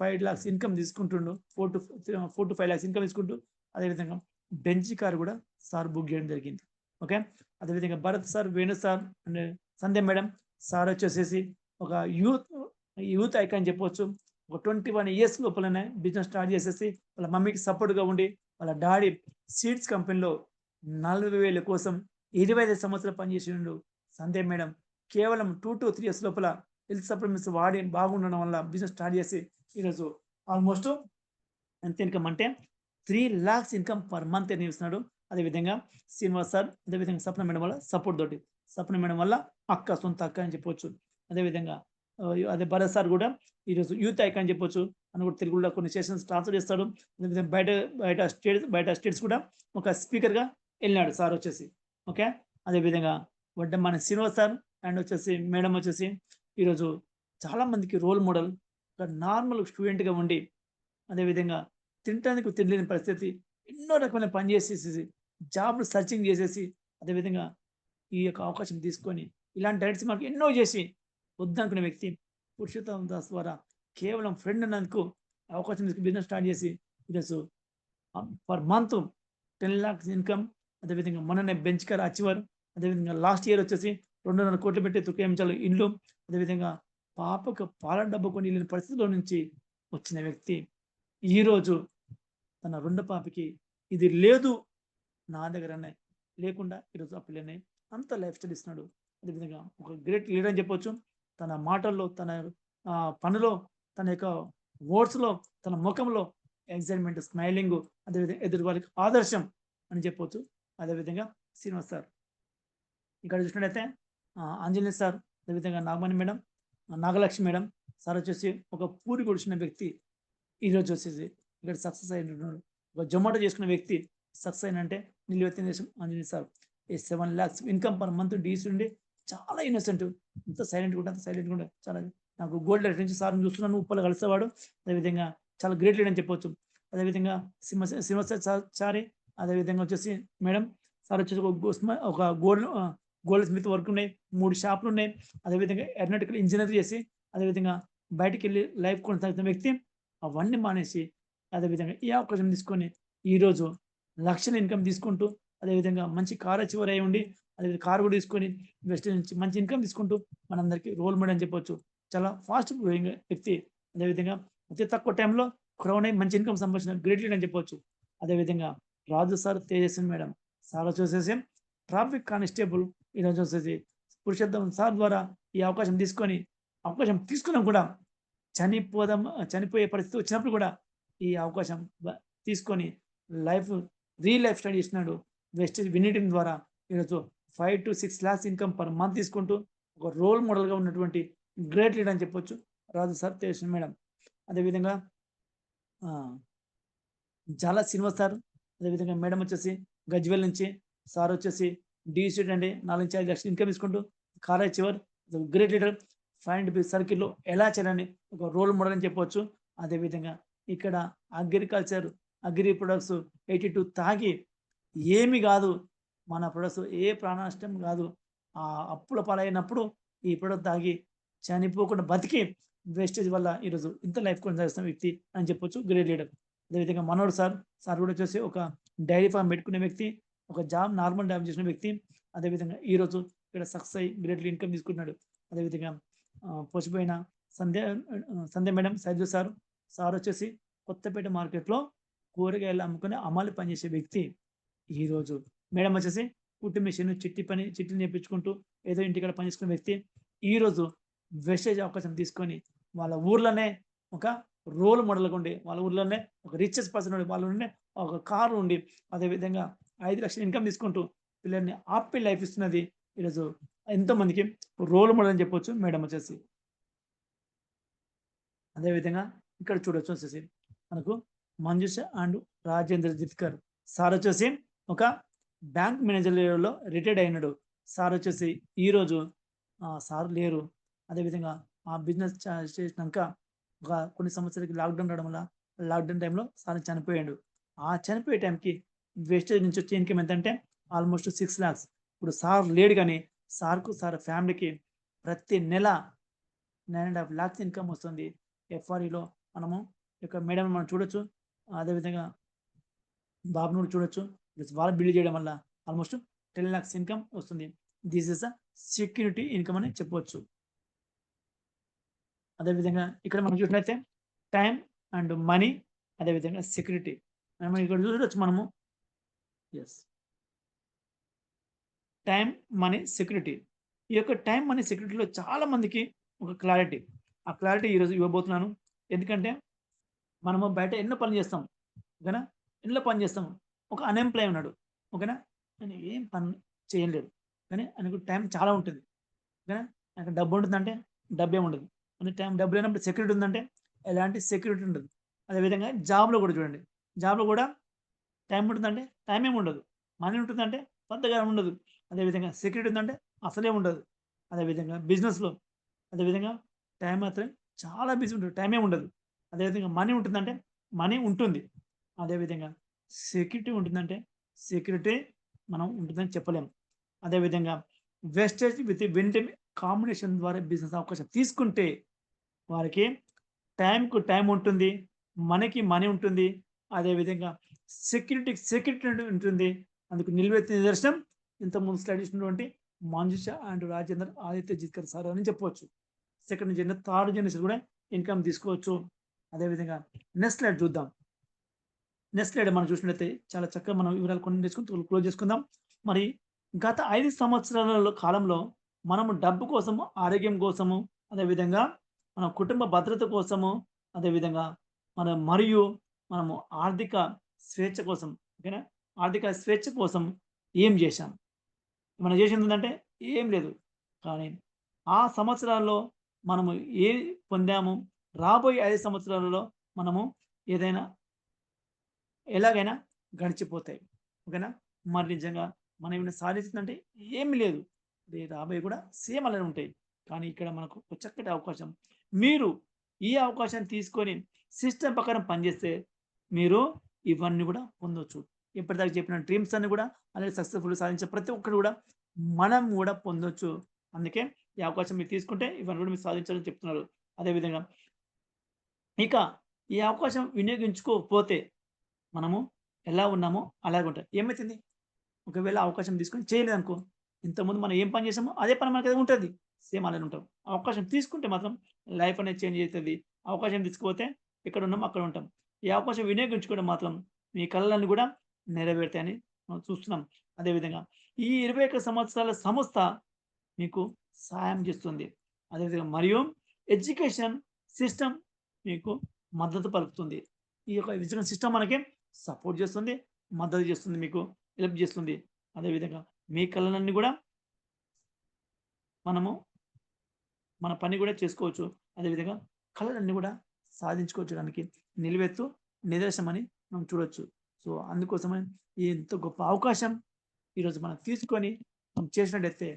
5 లాక్స్ ఇన్కమ్ తీసుకుంటుండు. 4-5 లాక్స్ ఇన్కమ్ తీసుకుంటూ అదేవిధంగా బెంచ్ కార్ కూడా సార్ బుక్ చేయడం జరిగింది. ఓకే. అదేవిధంగా Bharat sir, Venu sir and Sandhya madam sir వచ్చేసేసి ఒక యూత్ ఐకాన్ చెప్పొచ్చు. ఒక 21 ఇయర్స్ లోపలనే బిజినెస్ స్టార్ట్ చేసేసి వాళ్ళ మమ్మీకి సపోర్ట్‌గా ఉండి వాళ్ళ డాడీ సీడ్స్ కంపెనీలో 40,000 కోసం 25 సంవత్సరాలు పనిచేసిండు. సంధ్య మేడం కేవలం 2-3 ఇయర్స్ లోపల హెల్త్ సప్లిమెంట్స్ వాడి బాగుండడం వల్ల బిజినెస్ స్టార్ట్ చేసి ఈరోజు ఆల్మోస్ట్ ఎంత ఇన్కమ్ అంటే 3 lakhs income per month earn చేస్తున్నాడు. అదేవిధంగా శ్రీనివాస్ సార్, అదేవిధంగా సప్న మేడం వల్ల సపోర్ట్ తోటి. సప్న మేడం వల్ల సొంత అక్క అని చెప్పొచ్చు. అదేవిధంగా అదే భరత్ సార్ కూడా ఈరోజు యూత్ ఐకాన్ చెప్పొచ్చు. అని కూడా తెలుగులో కొన్ని సెషన్స్ ట్రాన్స్‌ఫర్ చేస్తాడు. అదేవిధంగా బయట స్టేట్స్ కూడా ఒక స్పీకర్‌గా ఎళ్ళినాడు సార్ వచ్చేసి. ఓకే. అదేవిధంగా వడ్డెమాన శ్రీనివాస్ సార్ అండ్ వచ్చేసి మేడం వచ్చేసి ఈరోజు చాలా మందికి రోల్ మోడల్. ఒక నార్మల్ స్టూడెంట్‌గా ఉండి అదేవిధంగా తినటానికి తినలేని పరిస్థితి ఎన్నో రకమైన పని చేసేసి జాబ్‌లు సెర్చింగ్ చేసేసి అదేవిధంగా ఈ యొక్క అవకాశం తీసుకొని ఇలాంటి డైరెక్ట్స్ మాకు ఎన్నో చేసి వద్దనుకునే వ్యక్తి పురుషోత్తం దాస్ ద్వారా కేవలం ఫ్రెండ్ అన్నందుకు అవకాశం తీసుకొని బిజినెస్ స్టార్ట్ చేసి ఈరోజు పర్ మంత్ 10 లాక్స్ ఇన్కమ్. అదేవిధంగా మొన్ననే బెంచ్ కార్ అచీవర్. అదేవిధంగా లాస్ట్ ఇయర్ వచ్చేసి 2.5 కోట్లు పెట్టి తుకేంచాలు ఇండ్లు. అదేవిధంగా పాపకు పాల డబ్బు కొని వెళ్ళిన పరిస్థితిలో నుంచి వచ్చిన వ్యక్తి ఈరోజు తన రెండో పాపకి ఇది లేదు నా దగ్గరనే లేకుండా ఈరోజు ఆ పిల్లని అంత లైఫ్ స్టైల్ ఇస్తున్నాడు. అదేవిధంగా ఒక గ్రేట్ లీడర్ అని చెప్పొచ్చు. తన మాటల్లో, తన పనిలో, తన యొక్క వర్డ్స్‌లో, తన ముఖంలో ఎక్సైట్‌మెంట్, స్మైలింగు, అదేవిధంగా ఎదుటి వారికి ఆదర్శం అని చెప్పొచ్చు. అదేవిధంగా శ్రీనివాస్ సార్. ఇక్కడ చూసినట్టయితే ఆంజనేయ సార్, అదేవిధంగా Nagamani madam, Nagalakshmi madam sir వచ్చేసి ఒక పూరి గుడిసిన వ్యక్తి ఈరోజు వచ్చేసి ఇక్కడ సక్సెస్ అయినట్టున్నాడు. ఒక జొమాటో చేసుకున్న వ్యక్తి సక్సెస్ అయినంటే నిలువెత్తిన దేశం ఆంజనేయ సార్. ఈ 7 lakhs income per month DC ఉండి చాలా ఇన్నోసెంట్. అంత సైలెంట్‌గా ఉంటాడు, అంత సైలెంట్‌గా ఉంటాడు. చాలా నాకు గోల్డ్ లైఫ్ నుంచి సార్‌ని చూస్తున్నాను. ఉప్పల్లో కలిసేవాడు. అదేవిధంగా చాలా గ్రేట్ లీడర్ అని చెప్పొచ్చు. అదేవిధంగా సింహాచారి, అదేవిధంగా వచ్చేసి మేడం సార్ వచ్చేసి ఒక గోల్డ్ స్మిత్ వర్క్ ఉన్నాయి. 3 షాపులు ఉన్నాయి. అదేవిధంగా ఏరోనాటికల్ ఇంజినీర్ చేసి అదేవిధంగా బయటికెళ్ళి లైఫ్ కొనసాగుతున్న వ్యక్తి అవన్నీ మానేసి అదేవిధంగా ఈ అవకాశం తీసుకొని ఈరోజు లక్షల ఇన్కమ్ తీసుకుంటూ అదేవిధంగా మంచి కార్ అచీవర్ అయి ఉండి అదేవిధంగా కార్ కూడా తీసుకొని వెస్టేజ్ నుంచి మంచి ఇన్కమ్ తీసుకుంటూ మనందరికీ రోల్ మోడల్ అని చెప్పొచ్చు. చాలా ఫాస్ట్ గ్రోయింగ్ వ్యక్తి. అదేవిధంగా అతి తక్కువ టైంలో క్రౌన్ అయ్యి మంచి ఇన్కమ్ సంపాదించిన గ్రేట్ లీడర్ అని చెప్పొచ్చు. అదేవిధంగా రాజు సార్, తేజస్వి మేడం సార్ వచ్చేసేసి ట్రాఫిక్ కానిస్టేబుల్. ఈరోజు వచ్చేసి పురుషోత్తం సార్ ద్వారా ఈ అవకాశం తీసుకున్నాం కూడా చనిపోయే పరిస్థితి వచ్చినప్పుడు కూడా ఈ అవకాశం తీసుకొని లైఫ్ స్టైల్ చేసినాడు. వెస్టేజ్ వినిటింగ్ ద్వారా ఈరోజు 5-6 లాక్స్ ఇన్కమ్ పర్ మంత్ తీసుకుంటూ ఒక రోల్ మోడల్‌గా ఉన్నటువంటి గ్రేట్ లీడర్ అని చెప్పొచ్చు. రాజు సార్, తేజస్విని మేడం. అదేవిధంగా చాలా శ్రీనివాస్ సార్, అదేవిధంగా మేడం వచ్చేసి గజ్వేల్ నుంచి, సార్ వచ్చేసి డి స్టూడెంట్ అండి, 4-5 లక్షలు ఇన్కమ్ తీసుకుంటూ కాలేజ్ చివర్ గ్రేట్ లీడర్. ఫైండ్ బి సర్కిల్లో ఎలా చేయాలని ఒక రోల్ మోడల్ అని చెప్పవచ్చు. అదేవిధంగా ఇక్కడ అగ్రికల్చర్, అగ్రి ప్రొడక్ట్స్ 82 తాగి ఏమి కాదు, మన ప్రొడక్ట్స్ ఏ ప్రాణ నష్టం కాదు. అప్పుల పాలైనప్పుడు ఈ ప్రొడక్ట్ తాగి చనిపోకుండా బతికి వేస్టేజ్ వల్ల ఈరోజు ఇంత లైఫ్ కొనసాగిస్తున్న వ్యక్తి అని చెప్పొచ్చు, గ్రేట్ లీడర్. అదేవిధంగా మనోడు సార్, సార్ కూడా వచ్చేసి ఒక డైరీ ఫామ్ పెట్టుకునే వ్యక్తి, ఒక నార్మల్ జాబ్ చేసిన వ్యక్తి. అదేవిధంగా ఈరోజు ఇక్కడ సక్సెస్ అయ్యి గ్రేట్లీ ఇన్కమ్ తీసుకుంటున్నాడు. అదేవిధంగా పోసిపోయిన సంధ్య మేడం, సైజు సార్, సార్ వచ్చేసి కొత్తపేట మార్కెట్లో కూరగాయలు అమ్ముకుని అమ్మాలి పనిచేసే వ్యక్తి. ఈరోజు మేడం వచ్చేసి కుట్టు మిషన్, చిట్టి నేర్పించుకుంటూ ఏదో ఇంటికాడ పనిచేసుకునే వ్యక్తి. ఈరోజు వెస్టేజ్ అవకాశం తీసుకొని వాళ్ళ ఊర్లోనే ఒక రోల్ మోడల్గా ఉండి, వాళ్ళ ఊర్లోనే ఒక రిచెస్ట్ పర్సన్ ఉండి, వాళ్ళ ఊరినే ఒక కారు ఉండి, అదేవిధంగా 5 లక్షలు ఇన్కమ్ తీసుకుంటూ పిల్లల్ని హ్యాపీ లైఫ్ ఇస్తున్నది ఈరోజు ఎంతోమందికి రోల్ మోడల్ అని చెప్పొచ్చు మేడం వచ్చేసి. అదేవిధంగా ఇక్కడ చూడొచ్చు వచ్చేసి మనకు మంజుష అండ్ రాజేంద్ర జిత్కర్ సార్ వచ్చేసి ఒక బ్యాంక్ మేనేజర్ లెవెల్లో రిటైర్డ్ అయినాడు. సార్ వచ్చేసి ఈరోజు సార్ లేరు. అదేవిధంగా ఆ బిజినెస్ చేసినాక ఒక కొన్ని సంవత్సరాలకి లాక్డౌన్ రావడం వల్ల లాక్డౌన్ టైంలో సార్ చనిపోయాడు. ఆ చనిపోయే టైంకి వేస్టేజ్ నుంచి వచ్చే ఇన్కమ్ ఎంతంటే ఆల్మోస్ట్ 6 lakhs. ఇప్పుడు సార్ లేడు, కానీ సార్కు సార్ ఫ్యామిలీకి ప్రతి నెల 9.5 lakhs ఇన్కమ్ వస్తుంది. ఎఫ్ఆర్ఈలో మనము యొక్క మేడం మనం చూడొచ్చు. అదేవిధంగా బాబును చూడొచ్చు. వాళ్ళు బిల్డ్ చేయడం వల్ల ఆల్మోస్ట్ 10 lakhs ఇన్కమ్ వస్తుంది. This is a security income అని చెప్పవచ్చు. అదేవిధంగా ఇక్కడ మనం చూసినట్లయితే టైం అండ్ మనీ, అదేవిధంగా సెక్యూరిటీ మనం ఇక్కడ చూడొచ్చు. మనము టైం, మనీ, సెక్యూరిటీ. ఈ యొక్క టైం, మనీ, సెక్యూరిటీలో చాలా మందికి ఒక క్లారిటీ, ఆ క్లారిటీ ఈరోజు ఇవ్వబోతున్నాను. ఎందుకంటే మనము బయట ఎన్నో పనులు చేస్తాం, ఓకేనా, ఎన్నో పని చేస్తాం. ఒక అన్ఎంప్లాయ్ ఉన్నాడు, ఓకేనా, ఆయన ఏం పని చేయలేడు, కానీ ఆయనకు టైం చాలా ఉంటుంది, ఓకేనా. ఆయనకు డబ్బు ఉంటుందంటే డబ్బు ఏమి ఉండదు, అంటే టైం డబ్బు లేనప్పుడు సెక్యూరిటీ ఉందంటే ఎలాంటి సెక్యూరిటీ ఉండదు. అదేవిధంగా జాబ్లో కూడా చూడండి, జాబ్లో కూడా టైం ఉంటుందంటే టైం ఏమి ఉండదు, మనీ ఉంటుందంటే పెద్దగా ఉండదు, అదేవిధంగా సెక్యూరిటీ ఉందంటే అసలే ఉండదు. అదేవిధంగా బిజినెస్లో అదేవిధంగా టైం మాత్రం చాలా బిజీ ఉంటుంది, టైం ఏమి ఉండదు. అదేవిధంగా మనీ ఉంటుందంటే మనీ ఉంటుంది. అదేవిధంగా సెక్యూరిటీ ఉంటుందంటే సెక్యూరిటీ మనం ఉంటుందని చెప్పలేము. అదేవిధంగా వెస్టేజ్ విత్ విన్ కాంబినేషన్ ద్వారా బిజినెస్ అవకాశం తీసుకుంటే వారికి టైంకు టైం ఉంటుంది, మనకి మనీ ఉంటుంది, అదేవిధంగా సెక్యూరిటీ ఉంటుంది. అందుకు నిలువెత్తిన నిదర్శనం ఇంతకుముందు స్లైడ్ ఇచ్చినటువంటి మంజుష అండ్ రాజేంద్ర ఆదిత్య జిత్కర్ సార్ అని చెప్పవచ్చు. సెకండ్ జనరేషన్, థర్డ్ జనరేషన్ కూడా ఇన్కమ్ తీసుకోవచ్చు. అదేవిధంగా నెక్స్ట్ స్లైడ్ చూద్దాం. నెక్స్ట్ స్లైడ్ మనం చూసినట్లయితే చాలా చక్కగా మనం వివరాలు కొన్ని తీసుకుని క్లోజ్ చేసుకుందాం. మరి గత 5 సంవత్సరాల కాలంలో మనము డబ్బు కోసము, ఆరోగ్యం కోసము, అదేవిధంగా మన కుటుంబ భద్రత కోసము, అదేవిధంగా మరియు మనము ఆర్థిక స్వేచ్ఛ కోసం, ఓకేనా, ఆర్థిక స్వేచ్ఛ కోసం ఏం చేశాం? మనం చేసింది ఏంటంటే ఏం లేదు. కానీ ఆ సంవత్సరాల్లో మనము ఏ పొందాము, రాబోయే 5 సంవత్సరాలలో మనము ఏదైనా ఎలాగైనా గడిచిపోతాయి, ఓకేనా. మరి నిజంగా మనం ఏమైనా సాధించిందంటే ఏమి లేదు, రాబోయే కూడా సేమ్ అలానే ఉంటాయి. కానీ ఇక్కడ మనకు ఒక చక్కటి అవకాశం, మీరు ఈ అవకాశాన్ని తీసుకొని సిస్టమ్ ప్రకారం పనిచేస్తే మీరు ఇవన్నీ కూడా పొందవచ్చు. ఇప్పటిదాకా చెప్పిన డ్రీమ్స్ అన్ని కూడా అలాగే సక్సెస్ఫుల్ సాధించే ప్రతి ఒక్కరు కూడా మనం కూడా పొందొచ్చు. అందుకే ఈ అవకాశం మీరు తీసుకుంటే ఇవన్నీ కూడా మీరు సాధించాలని చెప్తున్నారు. అదేవిధంగా ఇక ఈ అవకాశం వినియోగించుకోకపోతే మనము ఎలా ఉన్నామో అలాగే ఉంటాం. ఏమవుతుంది, ఒకవేళ అవకాశం తీసుకొని చేయలేదనుకో, ఇంతకుముందు మనం ఏం పని చేసామో అదే పని మనకి ఉంటుంది, సేమ్ అలానే ఉంటాం. అవకాశం తీసుకుంటే మాత్రం లైఫ్ అనేది చేంజ్ అవుతుంది. అవకాశం తీసుకుపోతే ఎక్కడ ఉన్నామో అక్కడ ఉంటాం. ఈ అవకాశం వినియోగించుకోవడం మాత్రం మీ కళలన్నీ కూడా నెరవేరుతాయని మనం చూస్తున్నాం. అదేవిధంగా ఈ 21 సంవత్సరాల సంస్థ మీకు సహాయం చేస్తుంది. అదేవిధంగా మరియు ఎడ్యుకేషన్ సిస్టమ్ మీకు మద్దతు పలుకుతుంది. ఈ యొక్క ఎడ్యుకేషన్ సిస్టమ్ మనకి సపోర్ట్ చేస్తుంది, మద్దతు చేస్తుంది, మీకు హెల్ప్ చేస్తుంది. అదేవిధంగా మీ కళలన్నీ కూడా మనము మన పని కూడా చేసుకోవచ్చు. అదేవిధంగా కళలన్నీ కూడా సాధించుకోవడానికి నిలువెత్తు నిదర్శనమని మనం చూడొచ్చు. సో, అందుకోసమని ఇంత గొప్ప అవకాశం ఈరోజు మనం తీసుకొని మనం చేసినట్టయితే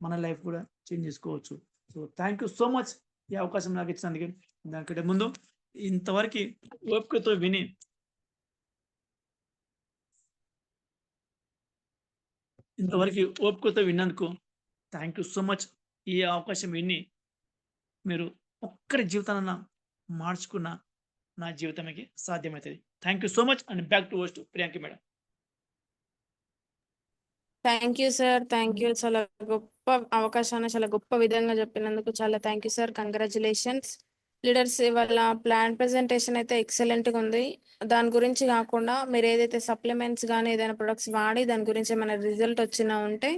మన లైఫ్ కూడా చేంజ్ చేసుకోవచ్చు. So, thank you so much ఈ అవకాశం నాకు ఇచ్చినందుకు. దానికంటే ముందు ఇంతవరకు ఓపికతో విని ఓపికతో విన్నందుకు థ్యాంక్ యూ సో మచ్. ఈ అవకాశం విని మీరు ఒక్కరి జీవితాన్నన్నా మార్చుకున్న నా జీవితానికి సాధ్యమవుతది. Thank you so much and back to host Priyanka madam. Thank you sir. Thank you. చాలా గొప్ప అవకాశాన్ని చాలా గొప్ప విధంగా చెప్పినందుకు చాలా thank you sir. Congratulations. Leaders ఇవాళ ప్లాన్ ప్రెజెంటేషన్ అయితే ఎక్సలెంట్‌గా ఉంది. దాని గురించి కాకుండా మీరు ఏదైతే సప్లిమెంట్స్ గానీ ఏదైనా ప్రొడక్ట్స్ వాడి దాని గురించి ఏమైనా రిజల్ట్ వచ్చినా ఉంటే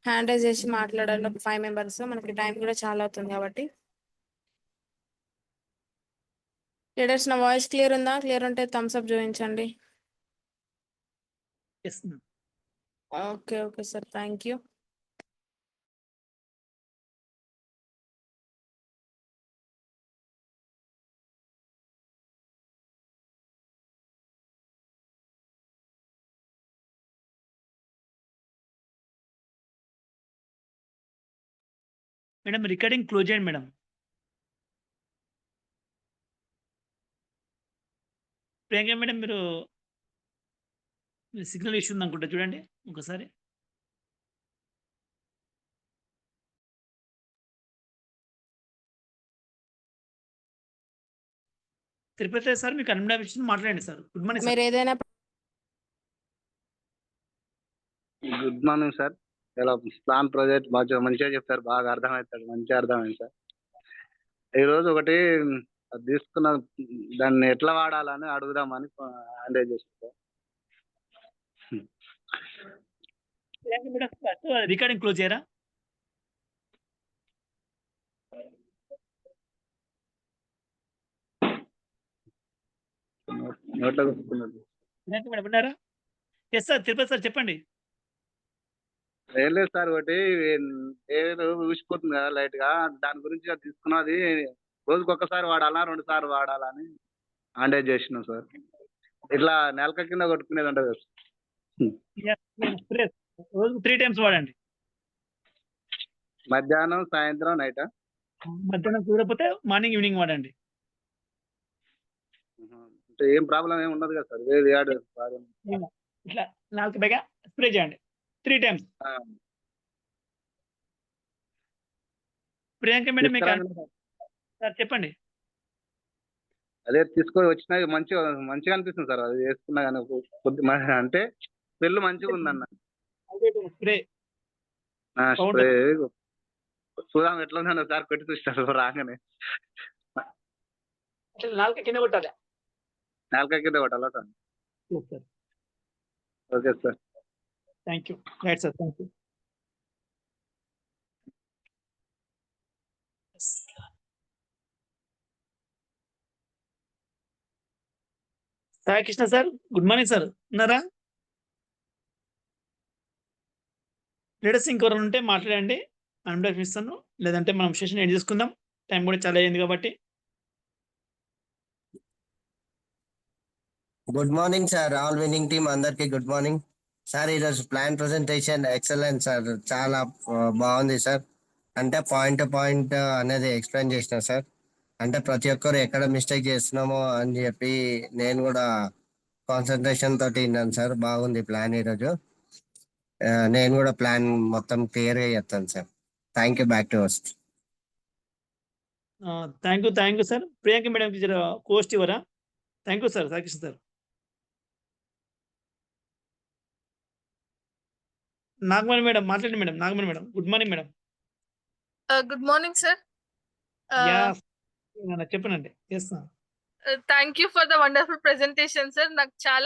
హ్యాండ్ రైజ్ చేసి మాట్లాడాలి. ఒక 5 మెంబర్స్. మనకి టైం కూడా చాలా అవుతుంది కాబట్టి. లీడర్స్ నా వాయిస్ క్లియర్ ఉందా? క్లియర్ ఉంటే థమ్స్ అప్ చూపించండి. Yes ma'am. Okay. Okay sir. Thank you. Madam recording close చేయండి మేడం. ప్రియాంక మేడం మీరు సిగ్నల్ ఇష్యూ ఉందనుకుంటా చూడండి ఒకసారి. తిరుపతి సార్ మీకు అన్మ్యూట్ మాట్లాడండి సార్. Good morning sir. మీరు ఏదైనా గుడ్ మార్నింగ్ సార్. ఇలా ప్లాన్ ప్రాజెక్ట్ మంచిగా చెప్తారు. బాగా అర్థమవుతాడు. మంచిగా అర్థమైంది సార్. ఈరోజు ఒకటి అది తీసుకున్న దాన్ని ఎట్లా వాడాలని అడుగుదామని హ్యాండ్ చేస్తాను sir. Priyanka madam first recording close చేయరా? నోట్లో కూర్చున్నది. ప్రియాంక మేడం విన్నారా? Yes sir. తిరుపతి సార్ చెప్పండి. ఏం లేదు సార్. ఒకటి ఏదో ఊసిపోతుంది కదా లైట్ గా. దాని గురించి అది తీసుకున్నది రోజుకి ఒక్కసారి వాడాలా 2 సార్లు వాడాలా అని హ్యాండ్ చేసినాం సార్. ఇట్లా నెలక కింద కొట్టుకునేది ఉంటుంది కదా సార్. స్ప్రే రోజు 3 టైమ్స్ వాడండి. మధ్యాహ్నం, సాయంత్రం, నైట్. మధ్యాహ్నం కుదరకపోతే మార్నింగ్ ఈవినింగ్ వాడండి. అంటే ఏం ప్రాబ్లం ఏమి ఉండదు కదా సార్. వేడి యాడ్ ఇట్లా 4 పైగా స్ప్రే చేయండి 3 టైమ్స్. ప్రియాంక మేడం మీకు సార్ చెప్పండి. అదే తీసుకొని వచ్చినా మంచిగా అనిపిస్తుంది సార్. అది వేసుకున్నా కానీ కొద్ది అంటే స్మెల్ మంచిగా ఉందన్న. స్ప్రే స్ప్రే చూద్దాం ఎట్లా ఉందన్న సార్. పెట్టి చూస్తారు రాగానే. 4 కింద కొట్టాలి. 4 కింద కొట్టాలా sir? Sir okay sir. Thank you. Right sir. Thank you. Sai Krishna sir good morning sir. ఉన్నారా? లీడర్స్ ఇంకెవరైనా ఉంటే మాట్లాడండి. అన్మ్యూట్ ఇస్తాను. లేదంటే మనం సెషన్ ఎండ్ చేసుకుందాం. టైం కూడా చాలా అయింది కాబట్టి. Good morning sir. All winning team అందరికి గుడ్ మార్నింగ్ సార్. ఈరోజు ప్లాన్ ప్రెజెంటేషన్ ఎక్సలెంట్ సార్. చాలా బాగుంది సార్. అంటే పాయింట్ టు పాయింట్ అనేది ఎక్స్ప్లెయిన్ చేసిన సార్. అంటే ప్రతి ఒక్కరు ఎక్కడ మిస్టేక్ చేస్తున్నామో అని చెప్పి నేను కూడా కాన్సన్ట్రేషన్ తోటి విన్నాను సార్. బాగుంది ప్లాన్ ఈరోజు. నేను కూడా ప్లాన్ మొత్తం క్లియర్గా చెప్తాను sir. Thank you. Back to host. Thank you sir. Priyanka మేడంకి జర కోస్ట్ ఇవ్వరా? Thank you sir. Sai Krishna sir. Nagamani madam మాట్లాడండి మేడం. Nagamani madam good morning madam. Good morning sir. చెప్పనండి. Thank you for the wonderful presentation sir. నాకు చాలా